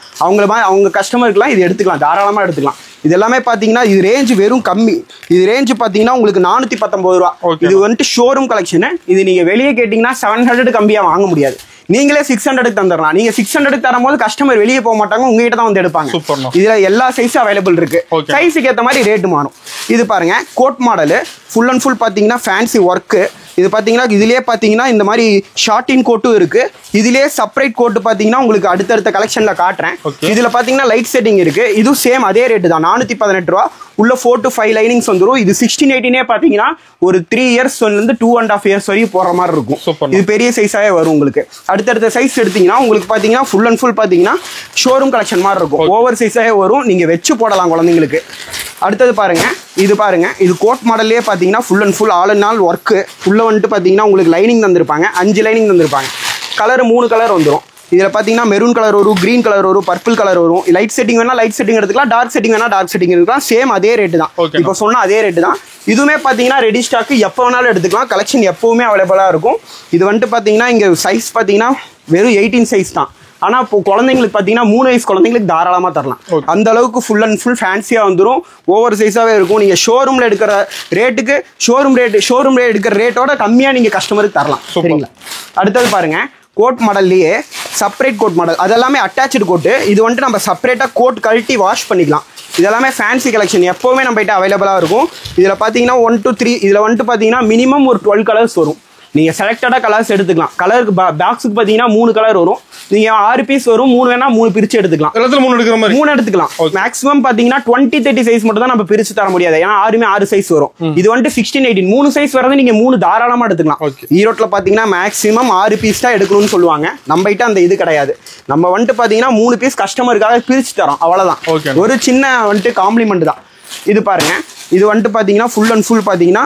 அவங்க கஸ்டமருக்குலாம் இது எடுத்துக்கலாம், தாராளமா எடுத்துக்கலாம். இது எல்லாமே பாத்தீங்கன்னா இது ரேஞ்ச் வெறும் கம்மி. இது ரேஞ்ச் பாத்தீங்கன்னா உங்களுக்கு 419 ரூபா. இது வந்துட்டு ஷோரூம் கலெக்ஷன். இது நீங்க வெளியே கேட்டீங்கன்னா 700 கம்மியா வாங்க முடியாது. நீங்களே 600 தந்துடலாம். நீங்க 600 தரும்போது கஸ்டமர் வெளியே போக மாட்டாங்க, உங்ககிட்ட தான் வந்து எடுப்பாங்க. இதுல எல்லா சைஸும் அவைலபிள் இருக்கு. சைஸுக்கு ஏற்ற மாதிரி ரேட்டு மாறும். இது பாருங்க, code model, full and full பாத்தீங்கன்னா ஃபேன்சி ஒர்க்கு. இது பாத்தீங்கன்னா இதுலயே பாத்தீங்கன்னா இந்த மாதிரி ஷார்ட்டின் கோட்டும் இருக்கு. இதுலயே செப்பரேட் கோட் பாத்தீங்கன்னா உங்களுக்கு அடுத்தடுத்த கலெக்ஷன்ல காட்டுறேன். இதுல பாத்தீங்கன்னா லைட் செட்டிங் இருக்கு. இதுவும் சேம் அதே ரேட்டு தான், 418 ரூபா. உள்ள 4 to 5 லைனிங்ஸ் வந்துடும். இது 16 18 பாத்தீங்கன்னா ஒரு 3 years 2.5 years வரைக்கும் போற மாதிரி இருக்கும். இது பெரிய சைஸாவே வரும் உங்களுக்கு. அடுத்தடுத்த சைஸ் எடுத்தீங்கன்னா உங்களுக்கு பாத்தீங்கன்னா ஃபுல் அண்ட் ஃபுல் பாத்தீங்கன்னா ஷோரூம் கலெக்ஷன் மாதிரி இருக்கும். ஓவர் சைஸாவே வரும், நீங்க வச்சு போடலாம் குழந்தைங்களுக்கு. அடுத்தது பாருங்க, இது பாருங்க, இது கோட் மாடல்லே பாத்தீங்கன்னா full and full all and all work. உள்ள வந்துட்டு பாத்தீங்கன்னா உங்களுக்கு லைனிங் தந்திருப்பாங்க, 5 லைனிங் தந்திருப்பாங்க. கலர் 3 கலர் வந்துடும். இதில் பார்த்தீங்கன்னா மெரூன் கலர் வரும், கிரீன் கலர் வரும், பர்பிள் கலர் வரும். லைட் செட்டிங் வேணா லைட் செட்டிங் எடுத்துக்கலாம், டார்க் செட்டிங் வேணா டார்க் செட்டிங் எடுத்துக்கலாம். சேம் அதே ரேட்டு தான், இப்போ சொன்ன அதே ரேட்டு தான். இதுவுமே பார்த்தீங்கன்னா ரெடி ஸ்டாக் எப்போ வேணாலும் எடுத்துக்கலாம். கலெக்ஷன் எப்பவுமே அவைலபிளாக இருக்கும். இது வந்துட்டு பார்த்தீங்கன்னா இங்கே சைஸ் பார்த்தீங்கன்னா வெறும் 18 சைஸ் தான். ஆனால் இப்போ குழந்தைங்களுக்கு பார்த்தீங்கன்னா 3 வயசு குழந்தைங்களுக்கு தாராளமாக தரலாம். அந்த அளவுக்கு ஃபுல் அண்ட் ஃபுல் ஃபேன்சியாக வந்துடும், ஓவர் சைஸாகவே இருக்கும். நீங்கள் ஷோரூமில் எடுக்கிற ரேட்டுக்கு ஷோரூம் ரேட் எடுக்கிற ரேட்டோட கம்மியாக நீங்கள் கஸ்டமருக்கு தரலாம். சரிங்களா? அடுத்தது பாருங்க, கோட் மாடல்லையே செப்பரேட் கோட் மாடல், அதெல்லாமே அட்டாச்சு கோட்டு. இது வந்துட்டு நம்ம செப்பரேட்டாக கோட் கழட்டி வாஷ் பண்ணிக்கலாம். இதெல்லாமே ஃபேன்சி கலெக்ஷன் எப்போவுமே நம்ம கிட்ட அவைலபிளாக இருக்கும். இதில் பார்த்தீங்கன்னா 1 to 3 இதில் வந்துட்டு பார்த்தீங்கன்னா மினிமம் ஒரு 12 கலர்ஸ் வரும். நீங்கள் செலக்டடாக கலர்ஸ் எடுத்துக்கலாம். கலருக்கு பாக்ஸுக்கு பார்த்தீங்கன்னா 3 கலர் வரும். நீங்கள் 6 பீஸ் வரும், 3 வேணா 3 பிரித்து எடுத்துக்கலாம். 3 எடுத்துக்கலாம். மேக்ஸிமம் பார்த்தீங்கன்னா 20-30 சைஸ் மட்டும் தான் நம்ம பிரித்து தர முடியாது, ஏன்னா 6 சைஸ் வரும். இது வந்துட்டு 16-18 3 சைஸ் வரது நீங்கள் 3 தாராளமாக எடுத்துக்கலாம். ஈரோட்டில் பார்த்தீங்கன்னா மேக்ஸிமம் 6 பீஸ் தான் எடுக்கணும்னு சொல்லுவாங்க. நம்ம கிட்ட அந்த இது கிடையாது. நம்ம வந்துட்டு பார்த்தீங்கன்னா 3 பீஸ் கஸ்டமருக்காக பிரித்து தரோம், அவ்வளோதான். ஒரு சின்ன வந்துட்டு காம்ப்ளிமெண்ட் தான். இது பாருங்க, இது வந்துட்டு பார்த்தீங்கன்னா ஃபுல் அண்ட் ஃபுல் பார்த்தீங்கன்னா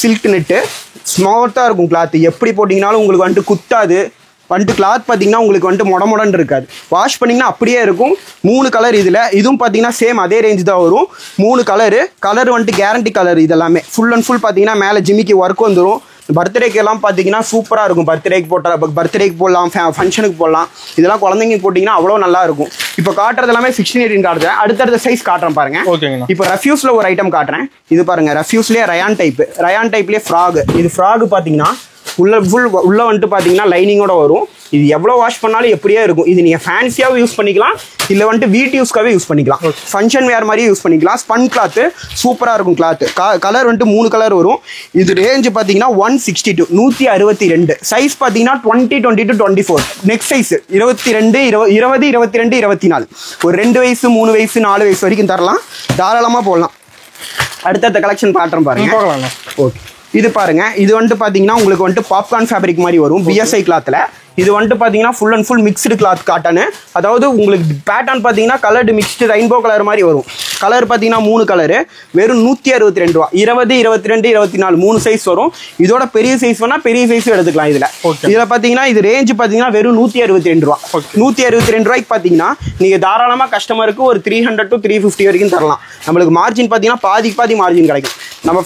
சில்க் நெட்டு, ஸ்மூத்தாக இருக்கும் கிளாத். எப்படி போட்டிங்கனாலும் உங்களுக்கு வந்துட்டு குத்தாது. வந்துட்டு கிளாத் பார்த்தீங்கன்னா உங்களுக்கு வந்துட்டு மொடன்னு இருக்காது. வாஷ் பண்ணிங்கன்னா அப்படியே இருக்கும். 3 கலர் இதில். இதுவும் பார்த்தீங்கன்னா சேம் அதே ரேஞ்ச் தான் வரும். 3 கலர் வந்துட்டு கேரண்டி கலர். இதெல்லாமே ஃபுல் அண்ட் ஃபுல் பார்த்தீங்கன்னா மேலே ஜிமிக்கி ஒர்க் வந்துடும். பர்த்டேக்கு எல்லாம் பார்த்தீங்கன்னா சூப்பராக இருக்கும். பர்த்டேக்கு போடலாம், ஃபங்க்ஷனுக்கு போடலாம். இதெல்லாம் குழந்தைங்க போட்டிங்கன்னா அவ்வளோ நல்லா இருக்கும். இப்போ காட்டுறது எல்லாமே 16-18 காட்டுறேன். அடுத்தடுத்த சைஸ் காட்டுறேன் பாருங்க. இப்போ ரெஃப்யூஸில் ஒரு ஐட்டம் காட்டுறேன். இது பாருங்க, ரெஃப்யூஸ்லேயே ரயான் டைப்லேயே ஃப்ராக். இது ஃப்ராக் பார்த்தீங்கன்னா உள்ள வந்துட்டு பார்த்தீங்கன்னா லைனிங்கோட வரும். இது எவ்வளோ வாஷ் பண்ணாலும் எப்படியே இருக்கும். இது நீங்கள் ஃபேன்சியாகவும் யூஸ் பண்ணிக்கலாம், இல்லை வந்துட்டு வீட்டு யூஸ்க்காகவே யூஸ் பண்ணிக்கலாம். ஃபங்க்ஷன் வேறு மாதிரியே யூஸ் பண்ணிக்கலாம். ஸ்பன் கிளாத்து சூப்பராக இருக்கும். கிளாத்து கலர் வந்துட்டு 3 கலர் வரும். இது ரேஞ்சு பார்த்தீங்கன்னா 162 162. சைஸ் பார்த்தீங்கன்னா 20 to 24. Next size 22 20 22 24. ஒரு 2 வயசு 3 வயசு 4 வயசு வரைக்கும் தரலாம், தாராளமாக போடலாம். அடுத்த கலெக்ஷன் பாட்டுறேன் பாருங்க. ஓகே, இது பாருங்க, இது வந்துட்டு பார்த்தீங்கன்னா உங்களுக்கு வந்துட்டு பாப்கார்ன் ஃபேப்ரிக் மாதிரி வரும், பிஎஸ்ஐ கிளாத்தில். இது வந்துட்டு பார்த்தீங்கன்னா full and full mixed cloth cotton. அதாவது உங்களுக்கு பேட்டர்ன் பார்த்தீங்கன்னா கலர்டு மிக்ஸ்டு ரெயின்போ கலர் மாதிரி வரும். கலர் பார்த்தீங்கன்னா 3 கலரு, வெறும் 162 ரூபா. 20 22 24 3 சைஸ் வரும். இதோட பெரிய சைஸ் வேணால் பெரிய சைஸும் எடுத்துக்கலாம். இதில் பார்த்தீங்கன்னா இது ரேஞ்சு பார்த்தீங்கன்னா வெறும் 162 ரூபா. 162 ரூபாய்க்கு பார்த்தீங்கன்னா நீங்கள் தாராளமாக கஸ்டமருக்கு ஒரு 300 to 350 வரைக்கும் தரலாம். நம்மளுக்கு மார்ஜின் பார்த்தீங்கன்னா பாதி மார்ஜின் கிடைக்கும். நம்ம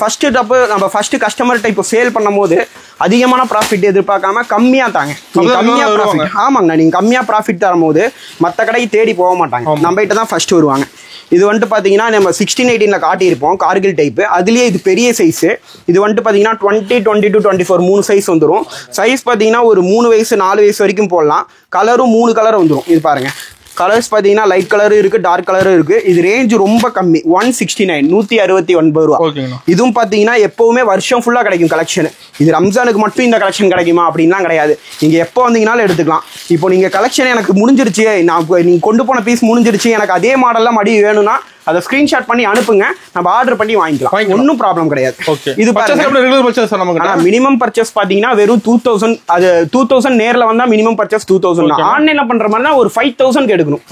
ஃபஸ்ட்டு கஸ்டமர்கிட்ட இப்போ சேல் பண்ணும் போது அதிகமான ப்ராஃபிட் எதிர்பார்க்காம கம்மியாக தாங்க. கம்மியாக ப்ராஃபிட், ஆமாங்கண்ணா. நீங்கள் கம்மியாக ப்ராஃபிட் தரும்போது மற்ற கடைக்கு தேடி போக மாட்டாங்க, நம்ம கிட்ட தான் ஃபர்ஸ்ட் வருவாங்க. இது வந்துட்டு பார்த்தீங்கன்னா நம்ம 16-18 காட்டியிருப்போம், கார்கில் டைப்பு. அதுலேயே இது பெரிய சைஸு. இது வந்துட்டு பார்த்தீங்கன்னா 20 to 24 3 சைஸ் வந்துடும். சைஸ் பார்த்தீங்கன்னா ஒரு 3 வயசு 4 வயசு வரைக்கும் போடலாம். கலரும் 3 கலர் வந்துடும். இது பாருங்க, கலர்ஸ் பார்த்தீங்கன்னா லைட் கலரும் இருக்குது, டார்க் கலரும் இருக்குது. இது ரேஞ்ச் ரொம்ப கம்மி, 169 169 ரூபா. இதுவும் பார்த்தீங்கன்னா எப்போவுமே வருஷம் ஃபுல்லாக கிடைக்கும் கலெக்ஷன். இது ரம்ஜானுக்கு மட்டும் இந்த கலெக்ஷன் கிடைக்குமா அப்படின்லாம் கிடையாது. நீங்கள் எப்போ வந்தீங்கனாலும் எடுத்துக்கலாம். இப்போ நீங்கள் கலெக்ஷன் எனக்கு முடிஞ்சிருச்சு, நீங்கள் கொண்டு போன பீஸ் முடிஞ்சிருச்சு, எனக்கு அதே மாடல்லாம் மடி வேணும்னா அதை ஸ்கிரீன்ஷாட் பண்ணி அனுப்புங்க, நம்ம ஆர்டர் பண்ணி வாங்கிக்கலாம். ஒன்றும் ப்ராப்ளம் கிடையாது. இது மினிமம் பர்ச்சேஸ் பார்த்தீங்கன்னா வெறும் 2000. அது 2000 நேரில் வந்தால் மினிமம் பர்ச்சேஸ் 2000. ஆன்லைனில் பண்ணுற மாதிரினா ஒரு 5000 எடுக்கணும்.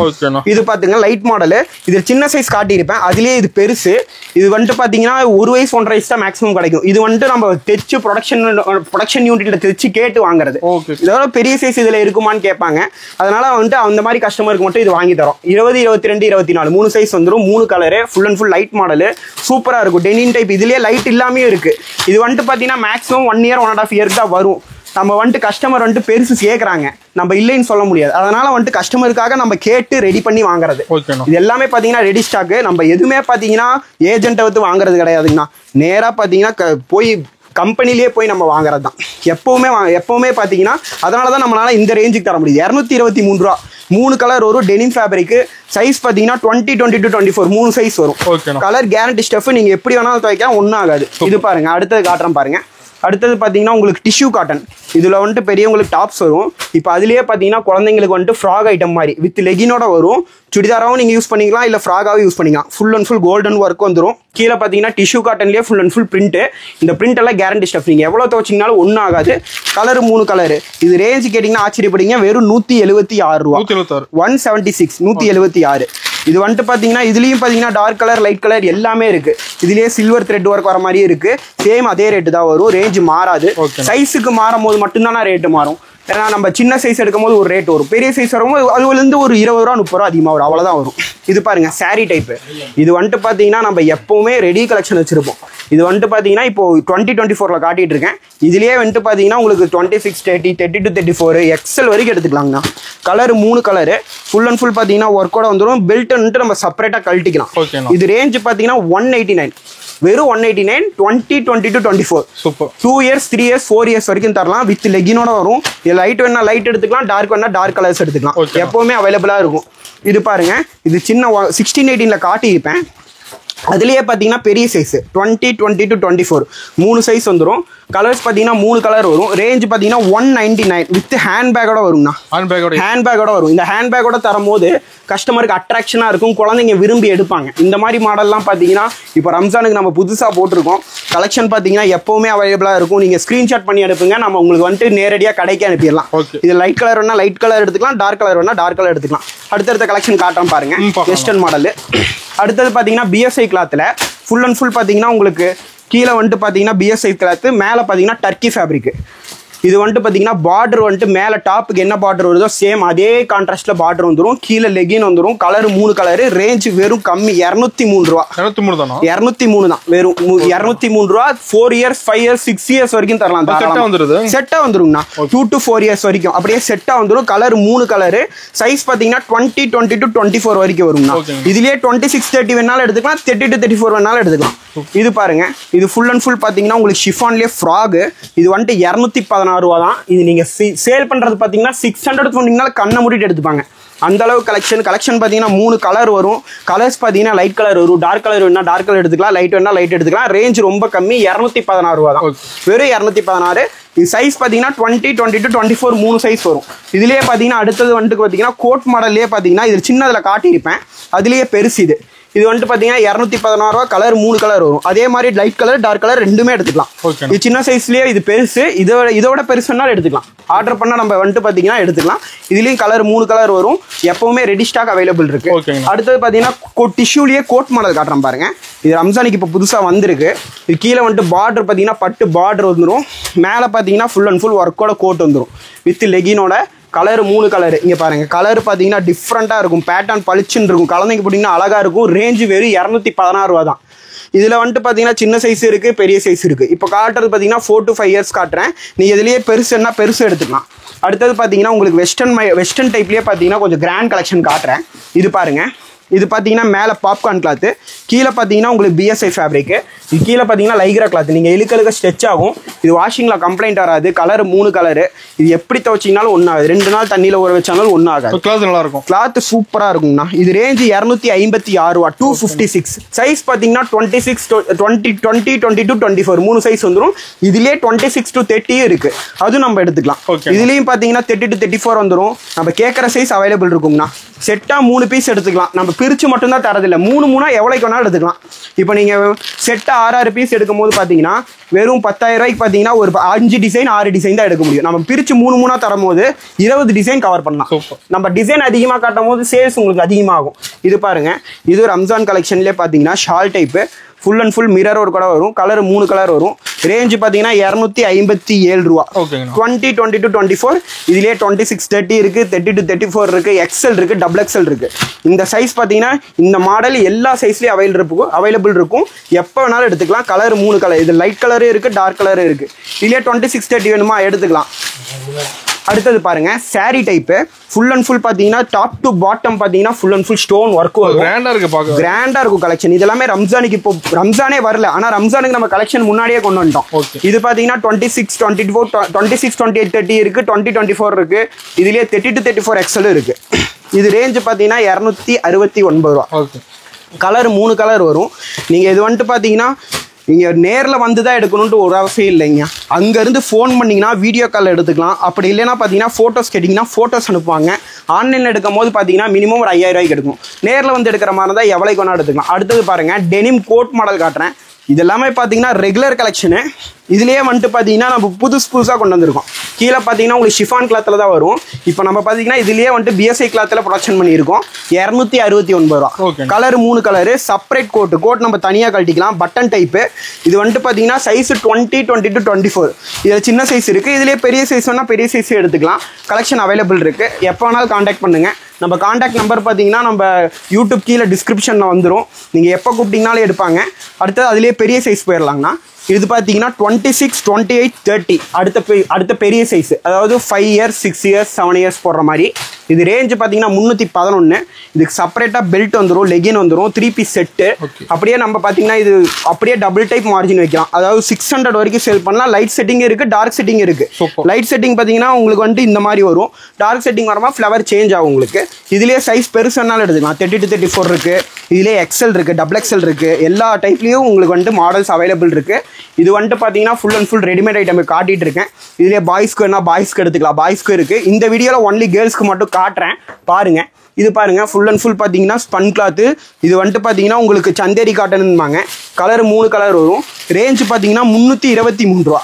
இது பார்த்தீங்கன்னா லைட் மாடலு. இது சின்ன சைஸ் காட்டியிருப்பேன், அதுலேயே இது பெருசு. இது வந்துட்டு பார்த்தீங்கன்னா 1 வயசு 1.5 வயசு தான் மேக்ஸிமம் கிடைக்கும். இது வந்துட்டு நம்ம தைச்சு ப்ரொடக்ஷன் யூனிட்ல தைச்சு கேட்டு வாங்குறது. இதோட பெரிய சைஸ் இதில் இருக்குமான்னு கேட்பாங்க. அதனால வந்துட்டு அந்த மாதிரி கஸ்டமருக்கு மட்டும் இது வாங்கி தரோம். 20 22 24 3 சைஸ் வந்துடும். 3 colour, full and full light model, சூப்பராக இருக்கும். Denim type. இதுலேயே லைட் இல்லாமையும் இருக்குது. இது வந்துட்டு பார்த்தீங்கன்னா மேக்ஸிமம் 1 year 1.5 year தான் வரும். நம்ம வந்துட்டு கஸ்டமர் வந்துட்டு பெருசு கேட்குறாங்க, நம்ம இல்லைன்னு சொல்ல முடியாது. அதனால வந்துட்டு கஸ்டமருக்காக நம்ம கேட்டு ரெடி பண்ணி வாங்குறது. இது எல்லாமே பார்த்தீங்கன்னா ரெடி ஸ்டாக்கு. நம்ம எதுவுமே பார்த்தீங்கன்னா ஏஜென்ட்டை வந்து வாங்குறது கிடையாதுங்கண்ணா. நேராக பார்த்தீங்கன்னா போய் கம்பெனிலேயே போய் நம்ம வாங்குறது தான் எப்போவுமே பார்த்தீங்கன்னா. அதனால தான் நம்மளால இந்த ரேஞ்சுக்கு தர முடியுது. 223 ரூபா. 3 கலர் வரும். Denim fabric. சைஸ் பார்த்தீங்கன்னா 20 to 24 3 சைஸ் வரும். Colour guarantee stuff. நீங்கள் எப்படி வேணாலும் துவைக்கலாம், ஒன்றும் ஆகாது. இது பாருங்க, அடுத்தது காட்டுறேன் பாருங்க. அடுத்தது பார்த்தீங்கன்னா உங்களுக்கு டிஷ்யூ காட்டன். இதில் வந்துட்டு பெரியவங்களுக்கு டாப்ஸ் வரும். இப்போ அதுலேயே பார்த்தீங்கன்னா குழந்தைங்களுக்கு வந்துட்டு ஃப்ராக் ஐட்டம் மாதிரி வித் லெகினோட வரும். சுடிதாராகவும் நீங்கள் யூஸ் பண்ணிக்கலாம், இல்லை ஃப்ராகாகவும் யூஸ் பண்ணிக்கலாம். Full and full golden work வந்துடும். கீழே பார்த்தீங்கன்னா டிஷ்யூ காட்டன்லேயே ஃபுல் அண்ட் ஃபுல் பிரிண்ட்டு. இந்த பிரிண்ட் எல்லாம் கேரண்டி ஸ்டஃப். நீங்கள் எவ்வளோ துவச்சிங்கனாலும் ஒன்றும் ஆகாது. Colour 3 colour. இது ரேஞ்சு கேட்டிங்கன்னா ஆச்சரியப்படுங்க, வெறும் 176 ரூபா. 176 176. இது வந்துட்டு பார்த்தீங்கன்னா இதுலேயும் பார்த்தீங்கன்னா டார்க் கலர் லைட் கலர் எல்லாமே இருக்குது. இதுலேயே சில்வர் த்ரெட் ஒர்க் வர மாதிரியே இருக்குது. சேம் அதே ரேட்டு தான் வரும். ரேஞ்சு மாறாது. சைஸுக்கு மாறும் போது மட்டும்தான் ரேட்டு மாறும். ஏன்னா நம்ம சின்ன சைஸ் எடுக்கும்போது ஒரு ரேட் வரும், பெரிய சைஸ் வரும்போது அதுலேருந்து ஒரு 20 ரூபா 30 ரூபா அதிகமாக வரும், அவ்வளோதான் வரும். இது பாருங்க saree டைப்பு. இது வந்துட்டு பார்த்தீங்கன்னா நம்ம எப்பவுமே ரெடி கலெக்ஷன் வச்சிருப்போம். இது வந்துட்டு பார்த்தீங்கன்னா இப்போ 2024ல காட்டிட்டு இருக்கேன். இதுலேயே வந்துட்டு பார்த்தீங்கன்னா உங்களுக்கு 26, 30, 30 to 34 XL வரைக்கும் எடுத்துக்கலாங்கண்ணா. Colour 3 colour full and full பார்த்தீங்கன்னா ஒர்க்கோட வந்துடும். பெல்ட்ன்ட்டு நம்ம செப்பரேட்டாக கழட்டிக்கலாம். இது ரேஞ்ச் பார்த்தீங்கன்னா 189, வெறும் 189, 2020 to 24. Super. 2 years 3 years 4 years வரைக்கும் தரலாம். வித் லெகினோட வரும். இது லைட் வேணா லைட் எடுத்துக்கலாம், டார்க் வேணா டார்க் கலர்ஸ் எடுத்துக்கலாம். எப்பவுமே அவைலபிளா இருக்கும். இது பாருங்க, இது சின்ன 16-18ல காட்டியிருப்பேன். அதுலேயே பார்த்தீங்கன்னா பெரிய சைஸ் 2020 to 24 3 சைஸ் வந்துடும். கலர்ஸ் பார்த்தீங்கன்னா 3 கலர் வரும். ரேஞ்ச் பார்த்தீங்கன்னா 199 வித் ஹேண்ட்பேக்கோட வரும்ண்ணா. ஹேண்ட்பேக்கோட வரும். இந்த ஹேண்ட்பேக்கோட தரும்போது கஸ்டமருக்கு அட்ராக்ஷனாக இருக்கும், குழந்தைங்க விரும்பி எடுப்பாங்க. இந்த மாதிரி மாடல்லாம் பார்த்தீங்கன்னா இப்போ ரம்ஜானுக்கு நம்ம புதுசாக போட்டிருக்கோம். கலெக்ஷன் பார்த்தீங்கன்னா எப்போவுமே அவைலபிளாக இருக்கும். நீங்கள் ஸ்க்ரீன்ஷாட் பண்ணி அனுப்புங்க, நம்ம உங்களுக்கு வந்துட்டு நேரடியாக கடைக்கு அனுப்பிடலாம். இது லைட் கலர் வேணா லைட் கலர் எடுத்துக்கலாம், டார்க் கலர் வேணா டார்க் கலர் எடுத்துக்கலாம். அடுத்தடுத்த கலெக்ஷன் காட்டுறோம் பாருங்க. Western model. அடுத்தது பார்த்தீங்கன்னா பிஎஸ்ஐ கிளாத்தில் ஃபுல் அண்ட் ஃபுல் பார்த்தீங்கன்னா உங்களுக்கு கீழே வந்துட்டு பார்த்தீங்கன்னா பிஎஸ்ஐ கிளாத்து, மேலே பார்த்தீங்கன்னா டர்க்கி ஃபேப்ரிக். இது வந்துட்டு பார்த்தீங்கன்னா பார்டர் வந்துட்டு மேலே டாப்புக்கு என்ன பார்டர் வருதோ சேம் அதே கான்ட்ராஸ்ட்டில் பார்டர் வந்துடும். கீழே லெகின் வந்துடும். Colour 3 colour. ரேஞ்ச் வெறும் கம்மி 203 ரூபா. 203 தான் வெறும் 203 ரூபா. 4 years 5 years 6 years வரைக்கும் தரலாம். செட்டாக வந்துருங்கண்ணா. 2 to 4 years வரைக்கும் அப்படியே செட்டாக வந்துடும். Colour 3 colour. சைஸ் பார்த்தீங்கன்னா 2020 to 24 வரைக்கும் வருங்கண்ணா. இதுலேயே 26, 30 வேணாலும் எடுத்துக்கலாம், 30 to 34 வேணாலும் எடுத்துக்கலாம். இது பாருங்க, இது ஃபுல் அண்ட் ஃபுல் பார்த்தீங்கன்னா உங்களுக்கு ஷிஃபான்லேயே ஃப்ராக். இது வந்துட்டு 216 ரூபா தான். இது நீங்க சேல் பண்றது பாத்தீங்கன்னா 600 சொன்னீங்கன்னா கண்ணை மூடிட்டு எடுத்துப்பாங்க. அந்த அளவு கலெக்ஷன் பாத்தீங்கன்னா 3 கலர் வரும். கலர்ஸ் பாத்தீங்கன்னா லைட் கலர் வரும், டார்க் கலர் வேணா டார்க் கலர் எடுத்துக்கலாம், லைட் வேணா லைட் எடுத்துக்கலாம். ரேஞ்ச் ரொம்ப கம்மி 216 ரூபா தான். வெறும் 216. இது சைஸ் பாத்தீங்கன்னா 2020 to 24 3 சைஸ் வரும். இதுலயே பாத்தீங்கன்னா அடுத்தது வந்துட்டு பாத்தீங்கன்னா கோட் மாடல்லே பாத்தீங்கன்னா இது சின்னதுல காட்டியிருப்பேன். அதுலயே பெருசு இது. இது வந்துட்டு பார்த்தீங்கன்னா 216 ரூபா. கலர் 3 கலர் வரும். அதே மாதிரி லைட் கலர் டார்க் கலர் ரெண்டுமே எடுத்துக்கலாம். இது சின்ன சைஸ்லேயே இது பெருசு, இதோட பெருசுனாலும் எடுத்துக்கலாம். ஆர்டர் பண்ணால் நம்ம வந்துட்டு பார்த்தீங்கன்னா எடுத்துக்கலாம். இதுலேயும் கலர் 3 கலர் வரும். எப்பவுமே ரெடி ஸ்டாக் அவைலபிள் இருக்கு. அடுத்தது பார்த்தீங்கன்னா டிஷ்யூலேயே கோட் மாடல் காட்டுறேன் பாருங்க. இது ரம்ஜானுக்கு இப்போ புதுசாக வந்திருக்கு. இது கீழே வந்துட்டு பார்டர் பார்த்தீங்கன்னா பட்டு பார்டர் வந்துடும். மேலே பார்த்தீங்கன்னா ஃபுல் அண்ட் ஃபுல் ஒர்க்கோட கோட் வந்துடும் வித் லெகினோட. Colour 3 colour. இங்கே பாருங்க, கலர் பார்த்தீங்கன்னா டிஃப்ரெண்ட்டாக இருக்கும். பேட்டர்ன் பளிச்சுன்னு இருக்கும். குழந்தைங்க போட்டிங்கன்னா அழகாக இருக்கும். ரேஞ்ச் வெறும் 216 ரூபா தான். இதில் வந்துட்டு பார்த்தீங்கன்னா சின்ன சைஸ் இருக்குது, பெரிய சைஸ் இருக்குது. இப்போ காட்டுறது பார்த்தீங்கன்னா 4 to 5 years காட்டுறேன். நீங்கள் இதுலேயே பெருசுன்னா பெருசு எடுத்துக்கலாம். அடுத்தது பார்த்தீங்கன்னா உங்களுக்கு வெஸ்டர்ன் டைப்லேயே பார்த்தீங்கன்னா கொஞ்சம் கிராண்ட் கலெக்ஷன் காட்டுறேன். இது பாருங்கள். இது பார்த்தீங்கன்னா மேலே பாப்கார்ன் கிளாத்து, கீழே பார்த்தீங்கன்னா உங்களுக்கு பிஎஸ்ஐ ஃபேப்ரிக்கு. இது கீழே பார்த்தீங்கன்னா லைக்ரா கிளாத். நீங்கள் இழுக்க ஸ்ட்ரெச் ஆகும். இது வாஷிங்கில் கம்ப்ளைண்ட் வராது. Colour 3 colour. இது எப்படி துவச்சிங்கனாலும் ஒன்றும் ஆகாது. 2 நாள் தண்ணியில் ஊற வச்சாலும் ஒன்றும் ஆகாது. கிளாத் நல்லா இருக்கும். கிளாத் சூப்பராக இருக்குங்கண்ணா. இது ரேஞ்ச் 256 ரூபா. 256. சைஸ் பார்த்தீங்கன்னா 26, 20, 20 to 24 3 சைஸ் வந்துடும். இதுலேயே 26 to 30 இருக்கு. அதுவும் நம்ம எடுத்துக்கலாம். இதுலேயும் பார்த்தீங்கன்னா 30 to 34 வந்துடும். நம்ம கேட்குற சைஸ் அவைலபிள் இருக்குங்கண்ணா. செட்டாக 3 பீஸ் எடுத்துக்கலாம். நம்ம பிரித்து மட்டும்தான் தரதில்லை. 3 எவ்வளோக்கு வேணாலும் எடுத்துக்கலாம். இப்போ நீங்கள் செட்டாக 6 பீஸ் எடுக்கும் போது பார்த்தீங்கன்னா வெறும் 10,000 ரூபாய்க்கு பார்த்தீங்கன்னா ஒரு 5 டிசைன் 6 டிசைன் தான் எடுக்க முடியும். நம்ம பிரித்து 3 தரும் போது 20 டிசைன் கவர் பண்ணலாம். நம்ம டிசைன் அதிகமாக காட்டும் போது சேல்ஸ் உங்களுக்கு அதிகமாகும். இது பாருங்க, இது ரம்ஜான் கலெக்ஷன்லேயே பார்த்தீங்கன்னா shawl type full and full mirror ஒரு கூட வரும். கலர் 3 கலர் வரும். ரேஞ்ச் பார்த்தீங்கன்னா 257 ரூபா. 2020 to 24. இதுலேயே 26, 30 இருக்கு, 30 to 34 இருக்கு, எக்ஸ்எல் இருக்கு, டபுள் எக்ஸ்எல் இருக்கு. இந்த சைஸ் பார்த்தீங்கன்னா இந்த மாடல் எல்லா சைஸ்லேயும் அவைலபிள் இருக்கும். எப்போ வேணாலும் எடுத்துக்கலாம். Colour 3 colour. இது லைட் கலரும் இருக்கு, டார்க் கலரும் இருக்கு. இதுலேயே 26, 30 வேணுமா எடுத்துக்கலாம். அடுத்தது பாருங்க, saree type full and full பார்த்தீங்கன்னா டாப் டு பாட்டம் பார்த்தீங்கன்னா full and full stone work வரும். கிராண்டா இருக்கும் கலெக்ஷன். இது எல்லாமே ரம்ஜானுக்கு இப்போ ரம்ஜானே வரல, ஆனால் ரம்ஜானுக்கு நம்ம கலெக்ஷன் முன்னாடியே கொண்டு வந்துட்டோம். இது பார்த்தீங்கன்னா 26, 24, 26, 28, 30 இருக்கு, 20, 24 இருக்கு. இதுலேயே 30 to 34 எக்ஸ்எல் இருக்கு. இது ரேஞ்ச் பார்த்தீங்கன்னா 269 ரூபா. கலர் 3 கலர் வரும். நீங்கள் இது வந்துட்டு பார்த்தீங்கன்னா நீங்கள் நேரில் வந்து தான் எடுக்கணுன்ட்டு ஒரு அவசியம் இல்லைங்க. அங்கேருந்து ஃபோன் பண்ணிங்கன்னா வீடியோ கால் எடுத்துக்கலாம். அப்படி இல்லைன்னா பார்த்தீங்கன்னா ஃபோட்டோஸ் கேட்டிங்கன்னா ஃபோட்டோஸ் அனுப்புவாங்க. ஆன்லைனில் எடுக்கும் போது பார்த்தீங்கன்னா மினிமம் ஒரு 5000 ரூபாய்க்கு எடுக்கும். நேரில் வந்து எடுக்கிற மாதிரி இருந்தால் எவ்வளோக்கு வேணால் எடுத்துக்கலாம். அடுத்தது பாருங்கள், டெனிம் கோட் மாடல் காட்டுறேன். இது எல்லாமே பார்த்தீங்கன்னா ரெகுலர் கலெக்ஷனு. இதுலேயே வந்துட்டு பார்த்தீங்கன்னா நம்ம புதுசாக கொண்டு வந்திருக்கோம். கீழே பார்த்தீங்கன்னா உங்களுக்கு ஷிஃபான் கிளாத்தில் தான் வரும். இப்போ நம்ம பார்த்தீங்கன்னா இதுலேயே வந்துட்டு பிஎஸ்ஐ கிளாத்தில் ப்ரொடக்ஷன் பண்ணியிருக்கோம். 269 ரூபா. கலர் 3 கலரு, செப்பரேட் கோட் நம்ம தனியாக கழட்டிக்கலாம். Button type. இது வந்துட்டு பார்த்தீங்கன்னா சைஸ் 20, 20 to 24. இதில் சின்ன சைஸ் இருக்குது. இதுலேயே பெரிய சைஸ் வேணால் பெரிய சைஸ் எடுத்துக்கலாம். கலெக்ஷன் அவைலபிள் இருக்குது. எப்போ வேணாலும் காண்டாக்ட் பண்ணுங்கள். நம்ம காண்டாக்ட் நம்பர் பார்த்தீங்கன்னா நம்ம யூடியூப் கீழே டிஸ்கிரிப்ஷனில் வந்துடும். நீங்கள் எப்போ கூப்பிட்டீங்கனாலும் எடுப்பாங்க. அடுத்தது அதுலேயே பெரிய சைஸ் போயிடலாங்கண்ணா. இது பார்த்தீங்கன்னா 26, 28, 30 அடுத்த பெரிய சைஸ், அதாவது 5 years, 6 years, 7 years போடுற மாதிரி. இது ரேஞ்சு பார்த்தீங்கன்னா 311. இதுக்கு செப்பரேட்டாக பெல்ட் வந்துடும், லெகின் வந்துடும், 3 பீஸ் செட்டு. அப்படியே நம்ம பார்த்தீங்கன்னா இது அப்படியே டபுள் டைப் மார்ஜின் வைக்கலாம். அதாவது 600 வரைக்கும் சேல் பண்ணலாம். லைட் செட்டிங் இருக்குது, டார்க் செட்டிங் இருக்குது. லைட் செட்டிங் பார்த்தீங்கன்னா உங்களுக்கு வந்துட்டு இந்த மாதிரி வரும். டார்க் செட்டிங் வரமா ஃப்ளவர் சேஞ்ச் ஆகும் உங்களுக்கு. இதுலேயே சைஸ் பெருசுனாலும் எடுத்துக்கலாம். 30 to 34 இருக்குது. இதுலேயே எக்ஸல் இருக்குது, டபுள் எக்ஸல் இருக்குது. எல்லா டைப்லேயும் உங்களுக்கு வந்துட்டு மாடல்ஸ் அவைலபிள் இருக்குது. இது வந்துட்டு பார்த்தீங்கன்னா full and full readymade item காட்டிட்டு இருக்கேன். இதுலேயே பாய்ஸ்க்கு வேணா பாய்ஸ்க்கு எடுத்துக்கலாம். பாய்ஸ்க்கு இருக்குது. இந்த வீடியோவில் ஒன்லி கேர்ள்ஸ்க்கு மட்டும் காட்டுறேன் பாருங்க. இது பாருங்க, ஃபுல் அண்ட் ஃபுல் பார்த்தீங்கன்னா ஸ்பன் கிளாத்து. இது வந்துட்டு பார்த்தீங்கன்னா உங்களுக்கு சந்தேரி காட்டன்பாங்க. கலர் 3 கலர் வரும். ரேஞ்ச் பார்த்தீங்கன்னா 323 ரூபா.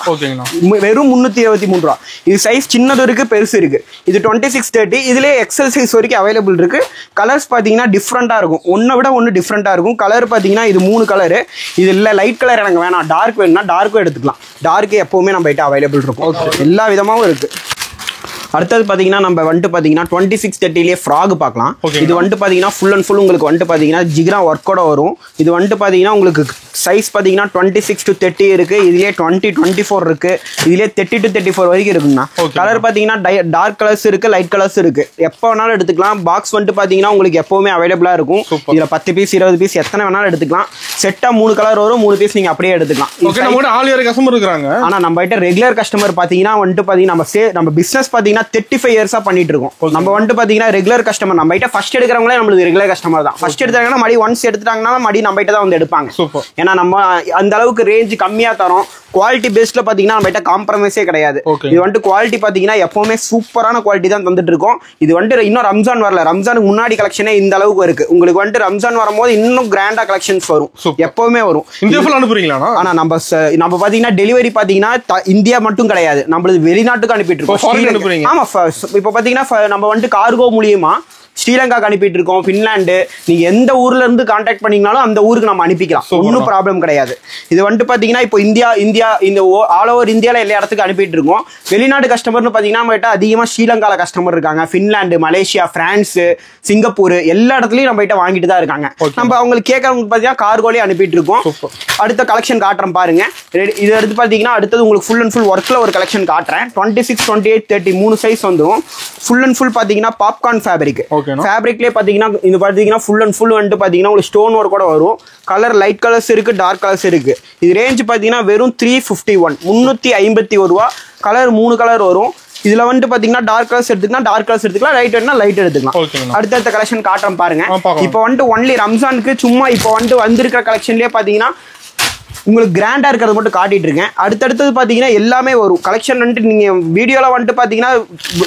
வெறும் 323 ரூபா. இது சைஸ் சின்னது இருக்கு, பெருசு இருக்கு. இது 26, 30. இதுலேயே எக்ஸல் சைஸ் வரைக்கும் அவைலபிள் இருக்கு. கலர்ஸ் பார்த்தீங்கன்னா டிஃப்ரெண்டாக இருக்கும். ஒன்றை விட ஒன்று டிஃப்ரெண்டாக இருக்கும். கலர் பார்த்தீங்கன்னா இது 3 கலரு. இது இல்லை லைட் கலர் எனக்கு வேணாம், டார்க் வேணும்னா டார்க்கும் எடுத்துக்கலாம். டார்க்கு எப்போவுமே நம்ம கிட்ட அவைலபிள் இருக்கும். எல்லா விதமாகவும் இருக்குது. அடுத்தது பார்த்தீங்கன்னா நம்ம வந்துட்டு பார்த்தீங்கன்னா 26, 30லேயே ஃப்ராக் பார்க்கலாம். இது வந்துட்டு பார்த்தீங்கன்னா ஃபுல் அண்ட் ஃபுல் உங்களுக்கு வந்துட்டு பார்த்தீங்கன்னா ஜிக்ரா ஒர்க்கோட வரும். இது வந்துட்டு பார்த்தீங்கன்னா உங்களுக்கு சைஸ் பார்த்தீங்கன்னா 26 to 30 இருக்குது. இதுலேயே 20, 24 இருக்குது. இதுலேயே 30 to 34 வரைக்கும் இருக்குங்கண்ணா. கலர் பார்த்தீங்கன்னா டார்க் கலர்ஸ் இருக்குது, லைட் கலர்ஸ் இருக்குது. எப்போ வேணாலும் எடுத்துக்கலாம். பாக்ஸ் வந்துட்டு பார்த்தீங்கன்னா உங்களுக்கு எப்போவுமே அவைலபிளாக இருக்கும். இதில் 10 பீஸ் 20 பீஸ் எத்தனை வேணாலும் எடுத்துக்கலாம். செட்டாக 3 கலர் வரும். 3 பீஸ் நீங்கள் அப்படியே எடுத்துக்கலாம். கஸ்டமர் இருக்காங்க. ஆனால் நம்ம கிட்ட ரெகுலர் கஸ்டமர் பார்த்தீங்கன்னா வந்துட்டு பார்த்தீங்கன்னா நம்ம பிஸ்னஸ் பார்த்தீங்கன்னா 35 இயர்ஸா பண்ணிட்டு இருக்கோம். நம்ம வந்துட்டு பாத்தீங்கன்னா ரெகுலர் கஸ்டமர். நம்ம கிட்ட ஃபர்ஸ்ட் எடுக்கிறவங்களே நம்மளுக்கு ரெகுலர் கஸ்டமர் தான். ஃபர்ஸ்ட் எடுத்தாங்கன்னா மடி ஒன்ஸ் எடுத்துட்டாங்கன்னா மடி நம்ம கிட்ட தான் வந்து எடுப்பாங்க. ஏன்னா நம்ம அந்த அளவுக்கு ரேஞ்ச் கம்மியா தரோம். குவாலிட்டி பேஸ்ட்ல பாத்தீங்கன்னா நம்ம கிட்ட காம்ப்ரமைஸே கிடையாது. இது வந்துட்டு குவாலிட்டி பாத்தீங்கன்னா எப்பவுமே சூப்பரான குவாலிட்டி தான் தந்துட்டு இருக்கோம். இது வந்துட்டு இன்னும் ரம்ஜான் வரல. ரம்ஜானுக்கு முன்னாடி கலெக்ஷனே இந்த அளவுக்கு இருக்கு. உங்களுக்கு வந்துட்டு ரம்ஜான் வரும்போது இன்னும் கிராண்டா கலெக்ஷன்ஸ் வரும். எப்பவுமே வரும். அனுப்புறீங்களா? ஆனா நம்ம பாத்தீங்கன்னா டெலிவரி பாத்தீங்கன்னா இந்தியா மட்டும் கிடையாது, நம்மளுக்கு வெளிநாட்டுக்கு அனுப்பிட்டு இருக்கோம். ஆமா, இப்போ பாத்தீங்கன்னா நம்ம வந்துட்டு கார்கோ மூலியமா ஸ்ரீலங்காக்கு அனுப்பிட்டு இருக்கோம், ஃபின்லாண்டு. நீங்க எந்த ஊர்ல இருந்து கான்டாக்ட் பண்ணீங்கனாலும் அந்த ஊருக்கு நம்ம அனுப்பிக்கலாம். ஒன்றும் ப்ராப்ளம் கிடையாது. இது வந்துட்டு பாத்தீங்கன்னா இப்போ இந்தியா இந்த ஆல் ஓவர் இந்தியாவில் எல்லா இடத்துக்கு அனுப்பிட்டு இருக்கோம். வெளிநாடு கஸ்டமர்னு பாத்தீங்கன்னா நம்ம கிட்ட அதிகமா ஸ்ரீலங்கால கஸ்டமர் இருக்காங்க. ஃபின்லாண்டு, மலேசியா, பிரான்ஸ், சிங்கப்பூர் எல்லா இடத்துலயும் நம்ம கிட்ட வாங்கிட்டு தான் இருக்காங்க. நம்ம அவங்களுக்கு கேட்கறவங்க பாத்தீங்கன்னா கார்கோலயே அனுப்பிட்டு இருக்கோம். அடுத்த கலெக்ஷன் காட்டுறேன் பாருங்க. இது எடுத்து பாத்தீங்கன்னா அடுத்தது உங்களுக்கு ஃபுல் அண்ட் ஃபுல் ஒர்க்ல ஒரு கலெக்ஷன் காட்டுறேன். 26, 28, 30 3 சைஸ் வந்துடும். ஃபுல் அண்ட் ஃபுல் பாத்தீங்கன்னா பாப்கார்ன் ஃபேப்ரிக். ஃபேப்ரிக்லேயே பார்த்தீங்கன்னா இது பார்த்தீங்கன்னா ஃபுல் அண்ட் ஃபுல் வந்துட்டு பார்த்தீங்கன்னா உங்களுக்கு ஸ்டோன் ஒர்க் கூட வரும். கலர் லைட் கலர்ஸ் இருக்குது, டார்க் கலர்ஸ் இருக்குது. இது ரேஞ்ச் பார்த்தீங்கன்னா வெறும் 351, 351 ரூபா. கலர் 3 கலர் வரும். இதுல வந்துட்டு பாத்தீங்கன்னா டார்க் கலர்ஸ் எடுத்துக்கலாம், டார்க் கலர்ஸ் எடுத்துக்கலாம், லைட் வேணா லைட் எடுத்துக்கலாம். அடுத்த கலெக்ஷன் காட்டுறேன் பாருங்க. இப்போ வந்துட்டு ஒன்லி ரம்ஜானுக்கு சும்மா இப்போ வந்துட்டு வந்திருக்கிற கலெக்ஷன்லேயே பார்த்தீங்கன்னா உங்களுக்கு கிராண்டா இருக்கிறது மட்டும் காட்டிட்டு இருக்கேன். அடுத்தடுத்தது பாத்தீங்கன்னா எல்லாமே வரும் கலெக்ஷன். வந்துட்டு நீங்க வீடியோல வந்துட்டு பாத்தீங்கன்னா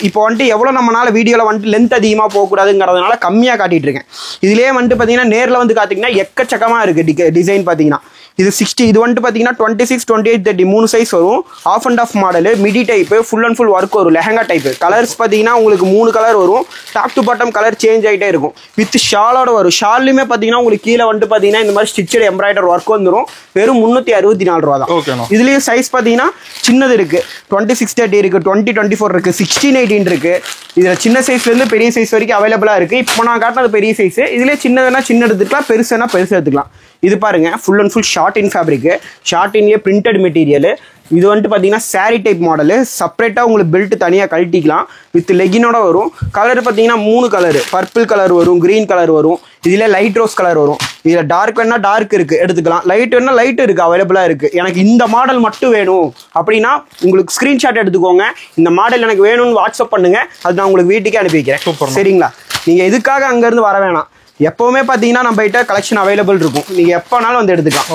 இப்போ வந்துட்டு எவ்வளவு நம்மளால வீடியோல வந்துட்டு லென்த் அதிகமா போகக்கூடாதுங்கிறதுனால கம்மியா காட்டிட்டு இருக்கேன். இதுலயே வந்துட்டு பாத்தீங்கன்னா நேர்ல வந்து காத்தீங்கன்னா எக்கச்சக்கமா இருக்கு டிசைன். பாத்தீங்கன்னா இது 60, இது வந்துட்டு பாத்தீங்கன்னா 26, 28, 30 3 சைஸ் வரும். Half and half model, midi type, full and full work வரும். லெஹங்கா டைப். கலர்ஸ் பாத்தீங்கன்னா உங்களுக்கு 3 கலர் வரும். Top to bottom colour change ஆகிட்டே இருக்கும். வித் ஷாலோட வரும். ஷால்லுமே பாத்தீங்கன்னா உங்களுக்கு கீழே வந்துட்டு பாத்தீங்கன்னா இந்த மாதிரி ஸ்டிச்சட் எம்ப்ராய்டர் ஒர்க் வந்துடும். வெறும் 364 ரூபா தான். இதுலயே சைஸ் பாத்தீங்கன்னா சின்னது இருக்கு, 26, 30 இருக்கு, 20, 24 இருக்கு, 16, 18 இருக்கு. இதுல சின்ன சைஸ்ல இருந்து பெரிய சைஸ் வரைக்கும் அவைலபிளா இருக்கு. இப்போ நான் காட்டினது பெரிய சைஸ். இதுல சின்னதுனா சின்ன எடுத்துக்கலாம், பெருசுனா பெருசு எடுத்துக்கலாம். இது பாருங்க, full and full short in fabric. Short இன்லேயே பிரிண்டட் மெட்டீரியல். இது வந்துட்டு பார்த்தீங்கன்னா சாரி டைப் மாடலு. செப்பரேட்டாக உங்களுக்கு பெல்ட் தனியாக கழட்டிக்கலாம். வித் லெகினோட வரும். கலர் பார்த்தீங்கன்னா 3 கலர், பர்பிள் கலர் வரும், கிரீன் கலர் வரும். இதில் லைட் ரோஸ் கலர் வரும். இதில் டார்க் வேணா டார்க் இருக்குது எடுத்துக்கலாம், லைட் வேணா லைட் இருக்குது அவைலபிளாக இருக்குது. எனக்கு இந்த மாடல் மட்டும் வேணும் அப்படின்னா உங்களுக்கு ஸ்க்ரீன்ஷாட் எடுத்துக்கோங்க. இந்த மாடல் எனக்கு வேணும்னு வாட்ஸ்அப் பண்ணுங்க, அது நான் உங்களுக்கு வீட்டுக்கே அனுப்பி வைக்கிறேன். சரிங்களா? நீங்கள் எதுக்காக அங்கேருந்து வர வேணாம். எப்போவுமே பார்த்தீங்கன்னா நம்ம கிட்ட கலெக்ஷன் அவைலபிள் இருக்கும். நீங்கள் எப்போனாலும் வந்து எடுத்துக்கலாம்.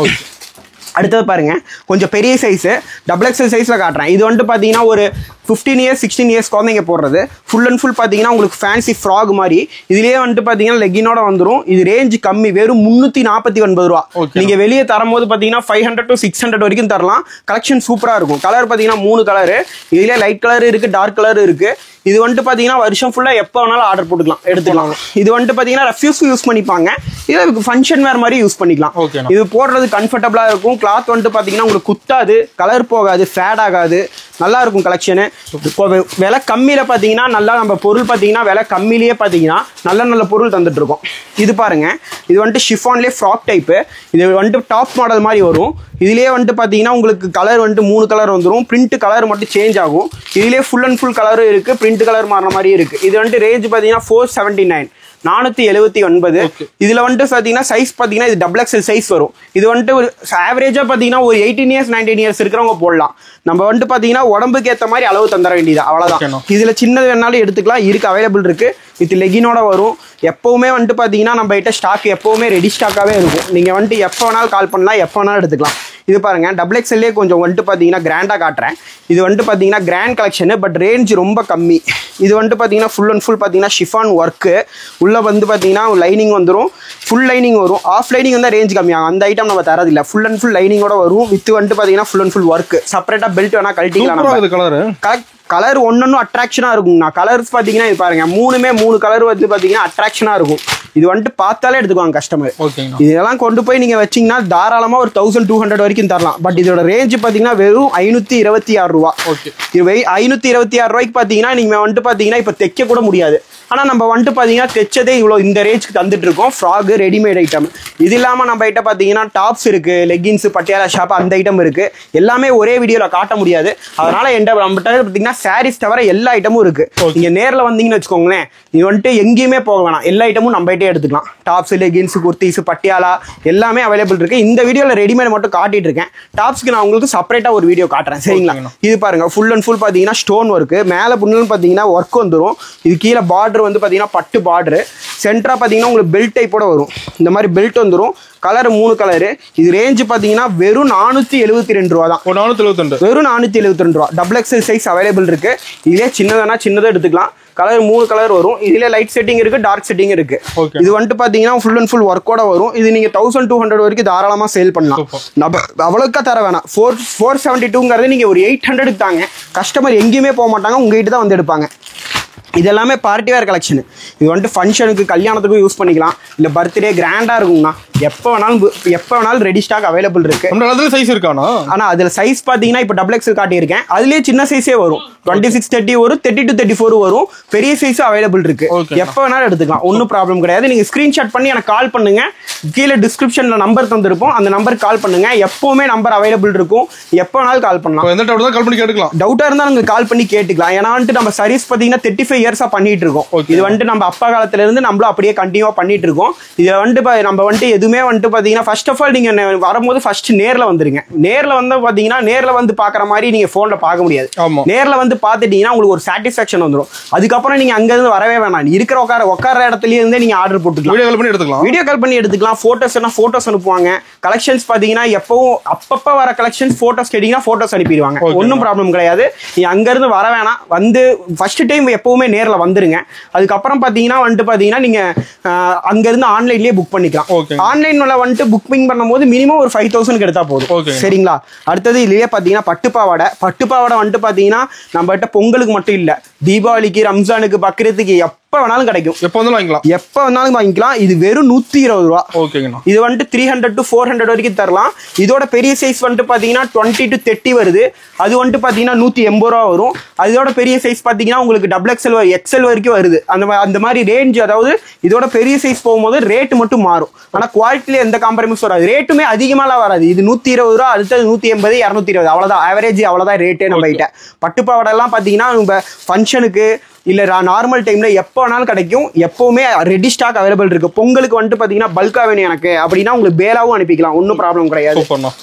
அடுத்தது பாருங்க, கொஞ்சம் பெரிய சைஸு டபுள் எக்ஸல் சைஸில் காட்டுறேன். இது வந்துட்டு பார்த்தீங்கன்னா ஒரு 15 இயர்ஸ் 16 இயர்ஸ் குழந்தைங்க போடுறது. ஃபுல் அண்ட் ஃபுல் பார்த்தீங்கன்னா உங்களுக்கு ஃபேன்சி ஃப்ராக் மாதிரி. இதுலேயே வந்துட்டு பார்த்தீங்கன்னா லெக்கினோட வந்துடும். இது ரேஞ்ச் கம்மி, வெறும் 349 ரூபா. நீங்கள் வெளியே தரும்போது பார்த்தீங்கன்னா 500 to 600 வரைக்கும் தரலாம். கலெக்ஷன் சூப்பராக இருக்கும். கலர் பார்த்தீங்கன்னா 3 கலரு. இதுலேயே லைட் கலர் இருக்குது, டார்க் கலர் இருக்குது. இது வந்துட்டு பார்த்தீங்கன்னா வருஷம் ஃபுல்லாக எப்போ வேணாலும் ஆர்டர் போட்டுக்கலாம், எடுத்துக்கலாம். இது வந்துட்டு பார்த்தீங்கன்னா ரெஃப்யூஸ் யூஸ் பண்ணிப்பாங்க. இது ஃபங்க்ஷன் வேறு மாதிரி யூஸ் பண்ணிக்கலாம். இது போடுறது கம்ஃபர்டபுளாக இருக்கும். கிளாத் வந்துட்டு பார்த்தீங்கன்னா உங்களுக்கு குத்தாது, கலர் போகாது, ஃபேட் ஆகாது, நல்லா இருக்கும் கலெக்ஷனு. இப்போ விலை கம்மியில் பார்த்தீங்கன்னா நல்லா நம்ம பொருள் பார்த்தீங்கன்னா விலை கம்மியிலேயே பார்த்தீங்கன்னா நல்ல நல்ல பொருள் தந்துட்டு இருக்கோம். இது பாருங்க, இது வந்துட்டு ஷிஃபான்லேயே ஃப்ராக் டைப்பு. இது வந்துட்டு டாப் மாடல் மாதிரி வரும். இதுலேயே வந்துட்டு பார்த்தீங்கன்னா உங்களுக்கு கலர் வந்துட்டு 3 கலர் வந்துடும். பிரிண்ட் கலர் மட்டும் சேஞ்ச் ஆகும். இதுலேயே ஃபுல் அண்ட் ஃபுல் கலரும் இருக்குது, பிரிண்ட் கலர் மாறின மாதிரி இருக்குது. இது வந்துட்டு ரேஞ்ச் பார்த்தீங்கன்னா 479, 479. இதுல வந்துட்டு பாத்தீங்கன்னா சைஸ் பாத்தீங்கன்னா இது டபுள் எக்ஸல் சைஸ் வரும். இது வந்துட்டு ஒரு ஆவரேஜா பாத்தீங்கன்னா ஒரு 18 இயர்ஸ் 19 இயர்ஸ் இருக்கிறவங்க போடலாம். நம்ம வந்துட்டு பாத்தீங்கன்னா உடம்புக்கு ஏற்ற மாதிரி அளவு தந்துட வேண்டியது, அவ்வளவுதான். இதுல சின்னது வேணாலும் எடுத்துக்கலாம், இருக்கு, அவைலபிள் இருக்கு. வித் லெகினோட வரும். எப்பவுமே வந்துட்டு பாத்தீங்கன்னா நம்ம கிட்ட ஸ்டாக் எப்பவுமே ரெடி ஸ்டாக்காவே இருக்கும். நீங்க வந்துட்டு எப்போ வேணாலும் கால் பண்ணலாம், எப்போ வேணாலும் எடுத்துக்கலாம். இது பாருங்க, டபுள் எக்ஸ்எல்லே கொஞ்சம் வந்துட்டு பார்த்தீங்கன்னா கிராண்டாக காட்டுறேன். இது வந்துட்டு பார்த்தீங்கன்னா கிராண்ட் கலெக்ஷனு, பட் ரேஞ்ச் ரொம்ப கம்மி. இது வந்துட்டு பார்த்தீங்கன்னா ஃபுல் அண்ட் ஃபுல் பார்த்தீங்கன்னா ஷிஃபான் ஒர்க்கு. உள்ளே வந்து பார்த்தீங்கன்னா லைனிங் வந்துடும், ஃபுல் லைனிங் வரும். ஆஃப் லைனிங் வந்து ரேஞ்ச் கம்மியாகும். அந்த ஐட்டம் நம்ம தரதில்லை. ஃபுல் அண்ட் ஃபுல் லைனிங்கோட வரும். வித் வந்துட்டு பார்த்தீங்கன்னா ஃபுல் அண்ட் ஃபுல் ஒர்க்கு. செப்பரேட்டாக பெல்ட் வேணா கழட்டிக்கலாம். கலர் ஒன்னொன்னும் அட்ராக்ஷனாக இருக்குங்கண்ணா. கலர்ஸ் பார்த்தீங்கன்னா இது பாருங்க, 3 கலர் வந்து பார்த்தீங்கன்னா அட்ராக்ஷனாக இருக்கும். இது வந்துட்டு பார்த்தாலே எடுத்துக்குவாங்க கஸ்டமர். இதெல்லாம் கொண்டு போய் நீங்கள் வச்சிங்கன்னா தாராளமாக ஒரு 1200 வரைக்கும் தரலாம். பட் இதோட ரேஞ்ச் பார்த்தீங்கன்னா வெறும் 526 ரூபா. இது 526 ரூபாய்க்கு பார்த்தீங்கன்னா நீங்கள் வந்துட்டு பார்த்தீங்கன்னா இப்போ தைக்க கூட முடியாது. ஆனால் நம்ம வந்துட்டு பார்த்தீங்கன்னா தைச்சதே இவ்வளோ இந்த ரேஞ்சுக்கு தந்துட்டு இருக்கோம். Frock readymade item. இது இல்லாமல் நம்ம கிட்ட பார்த்தீங்கன்னா டாப்ஸ் இருக்குது, லெகின்ஸ், பட்டியாலா ஷாப், அந்த ஐட்டம் இருக்குது. எல்லாமே ஒரே வீடியோவில் காட்ட முடியாது. அதனால நம்மகிட்ட பார்த்தீங்கன்னா சாரீஸ் தவிர எல்லா ஐட்டமும் இருக்குது. நீங்கள் நேரில் வந்தீங்கன்னு வச்சுக்கோங்களேன், இது வந்துட்டு எங்கேயுமே போக வேணாம், எல்லா ஐட்டமும் நம்ம கிட்டே எடுத்துக்கலாம். டாப்ஸ், லெகின்ஸ், குர்த்திஸ், பட்டியாலா எல்லாமே அவைலபிள் இருக்குது. இந்த வீடியோவில் ரெடிமேட் மட்டும் காட்டிட்டு இருக்கேன். டாப்ஸ்க்கு நான் உங்களுக்கு செப்பரேட்டாக ஒரு வீடியோ காட்டுறேன், சரிங்களா? இது பாருங்க, ஃபுல் அண்ட் ஃபுல் பார்த்தீங்கன்னா ஸ்டோன் ஒர்க்கு. மேலே புண்ணுன்னு பார்த்தீங்கன்னா ஒர்க் வந்துடும். இது கீழே பார்டர் வந்து பார்த்தீங்கன்னா பட்டு பார்டரு. சென்டரா பார்த்தீங்கன்னா உங்களுக்கு பெல்ட் டைப்போட வரும். இந்த மாதிரி பெல்ட் வந்துடும். Colour 3 colour. இது ரேஞ்ச் பார்த்தீங்கன்னா வெறும் 472 ரூபா தான். வெறும் 472 ரூபா. டபுள் எக்ஸல் சைஸ் அவைலபிள் இருக்கு. இதே சின்னதானா சின்னதாக எடுத்துக்கலாம். கலர் 3 கலர் வரும். இதுல லைட் செட்டிங் இருக்கு, டார்க் செட்டிங் இருக்கு. இது வந்துட்டு பாத்தீங்கன்னா ஃபுல் அண்ட் ஃபுல் ஒர்க்கோட வரும். இது நீங்க 1200 வரைக்கும் தாராளமா சேல் பண்ணலாம். அவ்வளோக்கா தர வேணாம். 472ங்கிறது நீங்க ஒரு 800க்கு தாங்க. கஸ்டமர் எங்கேயுமே போக மாட்டாங்க, உங்ககிட்ட தான் வந்து எடுப்பாங்க. இது எல்லாமே பார்ட்டி வேர் கலெக்ஷன். இது வந்துட்டு ஃபங்க்ஷனுக்கு, கல்யாணத்துக்கும் யூஸ் பண்ணிக்கலாம். இல்லை பர்த்டே கிராண்டா இருக்குங்கண்ணா, எப்போ வேணாலும் ரெடி ஸ்டாக் அவைலபிள் இருக்கு. சைஸ் இருக்கானா? ஆனா அதுல சைஸ் பாத்தீங்கன்னா இப்போ டபுள் எக்ஸல் காட்டியிருக்கேன். அதுலயே சின்ன சைஸே வரும். 26, 30 வரும், 30 to 34 வரும். பெரிய சைஸ் அவைலபிள் இருக்கு. எப்போ வேணாலும் எடுத்துக்கலாம், ஒன்றும் ப்ராப்ளம் கிடையாது. நீங்க ஸ்கிரீன்ஷாட் பண்ணி எனக்கு கால் பண்ணுங்க. கீழே டிஸ்கிரிப்ஷன்ல நம்பர் தந்திருப்போம், அந்த நம்பருக்கு கால் பண்ணுங்க. எப்பவுமே நம்பர் அவைலபிள் இருக்கும், எப்போ வேணாலும் கால் பண்ணலாம். எந்த டவுட் கால் பண்ணி கேட்டுக்கலாம். டவுட்டா இருந்தா நீங்க கால் பண்ணி கேட்டுக்கலாம். ஏன்னா வந்துட்டு நம்ம சர்வீஸ் பாத்தீங்கன்னா 35 இயர்ஸா பண்ணிட்டு இருக்கோம். இது வந்துட்டு நம்ம அப்பா காலத்துல இருந்து நம்மளும் அப்படியே கண்டினியூவா பண்ணிட்டு இருக்கோம். இதுல வந்துட்டு நம்ம வந்துட்டு எதுவுமே வந்துட்டு பாத்தீங்கன்னா ஃபர்ஸ்ட் ஆஃப் ஆல் நீங்க வரும்போது ஃபர்ஸ்ட் நேர்ல வந்துருங்க. நேர்ல வந்து பாத்தீங்கன்னா நேர்ல வந்து பாக்குற மாதிரி நீங்க போன்ல பார்க்க முடியாது. நேர்ல வந்து பாத்துட்டீங்கன்னா உங்களுக்கு ஒரு சாட்டிஸ்பாக்சன் வந்துடும். அதுக்கப்புறம் நீங்க அங்க இருந்து வரவே வேணாம், இருக்கிற உட்கார இடத்துலயே இருந்தே நீங்க ஆர்டர் போட்டுக்கலாம். வீடியோ கால் பண்ணி எடுத்துக்கலாம். போட்டோஸ் அனுப்புவாங்க. கலெக்ஷன்ஸ் பாத்தீங்கன்னா எப்பவும் அப்பப்ப வர கலெக்ஷன்ஸ் போட்டோஸ் கேட்டீங்கன்னா போட்டோஸ் அனுப்பிடுவாங்க. ஒன்னும் ப்ராப்ளம் கிடையாது. நீ அங்க இருந்து வர வேணாம், வந்து ஃபர்ஸ்ட் டைம் எப்பவுமே நேர்ல வந்துருங்க. அதுக்கப்புறம் பாத்தீங்கன்னா வந்துட்டு பாத்தீங்கன்னா நீங்க அங்க இருந்து ஆன்லைன்லயே புக் பண்ணிக்கலாம். ஆன்லைன்ல வந்துட்டு புக்கிங் பண்ணும்போது மினிமம் ஒரு 5000 எடுத்தா போதும், சரிங்களா? அடுத்தது இதுலயே பாத்தீங்கன்னா பட்டுப்பாவாடை வந்துட்டு பாத்தீங்கன்னா நம்ம கிட்ட பொங்கலுக்கு மட்டும் இல்ல, தீபாவளிக்கு, ரம்ஜானுக்கு, பக்ரீத்துக்கு எப்ப வேணாலும் கிடைக்கும். எப்ப வேணாலும் வாங்கிக்கலாம். இது வெறும் 120 ரூபா. இது வந்துட்டு 300 to 400 வரைக்கும் தரலாம். இதோட பெரிய சைஸ் வந்துட்டு பாத்தீங்கன்னா 20 to 30 வருது. அது வந்துட்டு பாத்தீங்கன்னா 180 ரூபா வரும். அதோட பெரிய சைஸ் பாத்தீங்கன்னா உங்களுக்கு டபுள் எக்ஸ்எல் வரைக்கும் வருது. அந்த மாதிரி ரேஞ்ச், அதாவது இதோட பெரிய சைஸ் போகும்போது ரேட் மட்டும் மாறும். ஆனா குவாலிட்டியில எந்த காம்ப்ரமைஸ் வராது. ரேட்டுமே அதிகமாலாம் வராது. இது 120 ரூபா, அடுத்தது 180, 220, அவ்வளவுதான் ஆவரேஜ். அவ்வளவுதான் ரேட்டே நம்ம கிட்ட. பட்டுப்பாவாடை எல்லாம் பாத்தீங்கன்னா நம்ம ஃபங்க்ஷனுக்கு இல்ல நார்மல் டைம்ல எப்போ வேணாலும் கிடைக்கும். எப்பவுமே ரெடி ஸ்டாக் அவைலபிள் இருக்கு. பொங்கலுக்கு வந்துட்டு பாத்தீங்கன்னா பல்கா வேணும் எனக்கு அப்படின்னா உங்களுக்கு பேலாவும் அனுப்பிக்கலாம், ஒன்னும் ப்ராப்ளம் கிடையாது.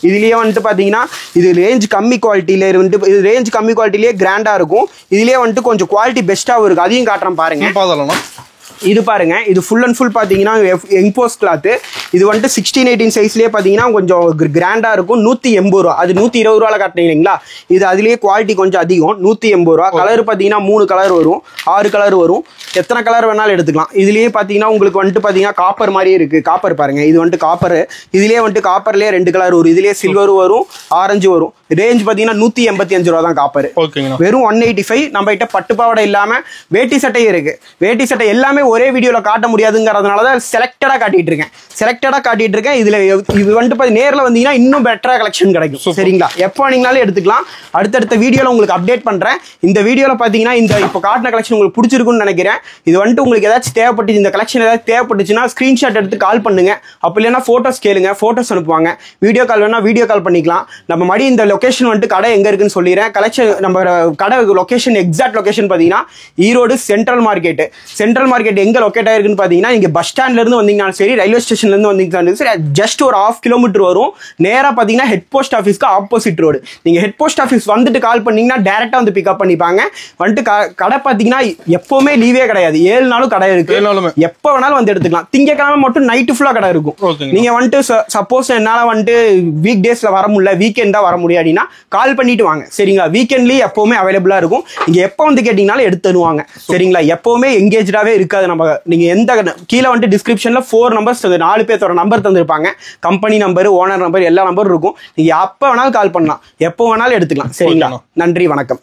இதுலயே வந்துட்டு பாத்தீங்கன்னா இது ரேஞ்ச் கம்மி குவாலிட்டியில வந்துட்டு, இது ரேஞ்ச் கம்மி குவாலிட்டிலேயே கிராண்டா இருக்கும். இதுலயே வந்துட்டு கொஞ்சம் குவாலிட்டி பெஸ்ட்டாவும் இருக்கு. அதையும் காட்டுறேன் பாருங்க. இது பாருங்க, இது ஃபுல் அண்ட் ஃபுல் பார்த்தீங்கன்னா எம்போஸ் கிளாத். இது வந்துட்டு 16-18 சைஸ்லேயே பார்த்தீங்கன்னா கொஞ்சம் கிராண்டாக இருக்கும். 180 ரூபா. அது 120 ரூபாவில் காட்டினீங்களா? இது அதுலேயே குவாலிட்டி கொஞ்சம் அதிகம். 180 ரூபா. கலர் பார்த்தீங்கன்னா 3 கலர் வரும், 6 கலர் வரும். எத்தனை கலர் வேணாலும் எடுத்துக்கலாம். இதுலேயே பார்த்தீங்கன்னா உங்களுக்கு வந்துட்டு பார்த்தீங்கன்னா காப்பர் மாதிரியே இருக்கு. காப்பர் பாருங்க, இது வந்துட்டு காப்பர். இதுலேயே வந்துட்டு காப்பர்லேயே 2 கலர் வரும். இதுலேயே சில்வர் வரும், ஆரஞ்சு வரும். ரேஞ்ச் பார்த்தீங்கன்னா 185 ரூபா தான் காப்பர். வெறும் 185. நம்ம கிட்ட பட்டு பாவாடை இல்லாமல் வேட்டி சட்டையும் இருக்கு. வேட்டி சட்டை எல்லாமே ஒரே வீடியோவில் காட்ட முடியாதுங்கிறதுனால தான் செலக்டடாக காட்டிட்டு இருக்கேன். இதுல இது வந்துட்டு நேரில் வந்தீங்கன்னா இன்னும் பெட்டரா கலெக்ஷன் கிடைக்கும். சரிங்களா? எப்போ நீங்களாலும் எடுத்துக்கலாம். அடுத்தடுத்த வீடியோவில் உங்களுக்கு அப்டேட் பண்றேன். இந்த வீடியோவில் பார்த்தீங்கன்னா இந்த இப்போ காட்டின கலெக்ஷன் உங்களுக்கு பிடிச்சிருக்குன்னு நினைக்கிறேன். இது வந்துட்டு உங்களுக்கு ஏதாச்சும் தேவைப்பட்டு இந்த கலெக்ஷன் ஏதாவது தேவைப்பட்டுச்சுன்னா ஸ்கிரீன்ஷாட் எடுத்து கால் பண்ணுங்க. அப்படி இல்லைன்னா போட்டோஸ் கேளுங்க, போட்டோஸ் அனுப்புவாங்க. வீடியோ கால் வேணா வீடியோ கால் பண்ணிக்கலாம். நம்ம மறுபடியும் இந்த லொகேஷன் வந்துட்டு கடை எங்க இருக்குன்னு சொல்லிடுறேன். கலெக்ஷன் நம்ம கடை லொகேஷன் எக்ஸாக்ட் லொகேஷன் பார்த்தீங்கன்னா Erode central market. Central market எங்க லொகேட் ஆயிருக்குன்னு பார்த்தீங்கன்னா இங்க பஸ் ஸ்டாண்ட்ல இருந்து வந்தீங்கன்னா சரி, ரயில்வே ஸ்டேஷன்ல இருந்து வந்தீங்கன்னா சரி, ஜஸ்ட் ஒரு 1/2 கிலோமீட்டர் வரும். நேரா பார்த்தீங்கன்னா ஹெட் போஸ்ட் ஆஃபீஸ்க்கு ஆப்போசிட் ரோடு. நீங்க ஹெட் போஸ்ட் ஆஃபீஸ் வந்துட்டு கால் பண்ணீங்கன்னா டேரக்டா வந்து பிக்கப் பண்ணிப்பாங்க. வந்துட்டு கடை பார்த்தீங்கன்னா எப்பவுமே லீவே கிடையாது. 7 நாளும் கடை இருக்கு. எப்போ வேணாலும் வந்து எடுத்துக்கலாம். திங்கக்கிழமை மட்டும் நைட்டு ஃபுல்லா கடை இருக்கும். நீங்க வந்துட்டு சப்போஸ் என்னால வந்துட்டு வீக் டேஸ்ல வர முடியல, வீக்கெண்டா வர முடியாதுன்னா கால் பண்ணிட்டு வாங்க. சரிங்களா? வீக்கெண்ட்லயும் எப்பவுமே அவைலபிளா இருக்கும். நீங்க எப்போ வந்து கேட்டீங்கனாலும் எடுத்து தருவாங்க. சரிங்களா? எப்பவுமே எங்கேஜாவே இருக்காது. நம்ம நீங்க எந்த கீழே வந்துட்டு டிஸ்கிரிப்ஷன்ல 4 நம்பர்ஸ் 4 பேர்த்தோட நம்பர் தந்திருப்பாங்க. கம்பெனி நம்பர், ஓனர் நம்பர், எல்லா நம்பரும் இருக்கும். நீங்க எப்போ வேணாலும் கால் பண்ணலாம், எப்போ வேணாலும் எடுத்துக்கலாம். சரிங்களா? நன்றி, வணக்கம்.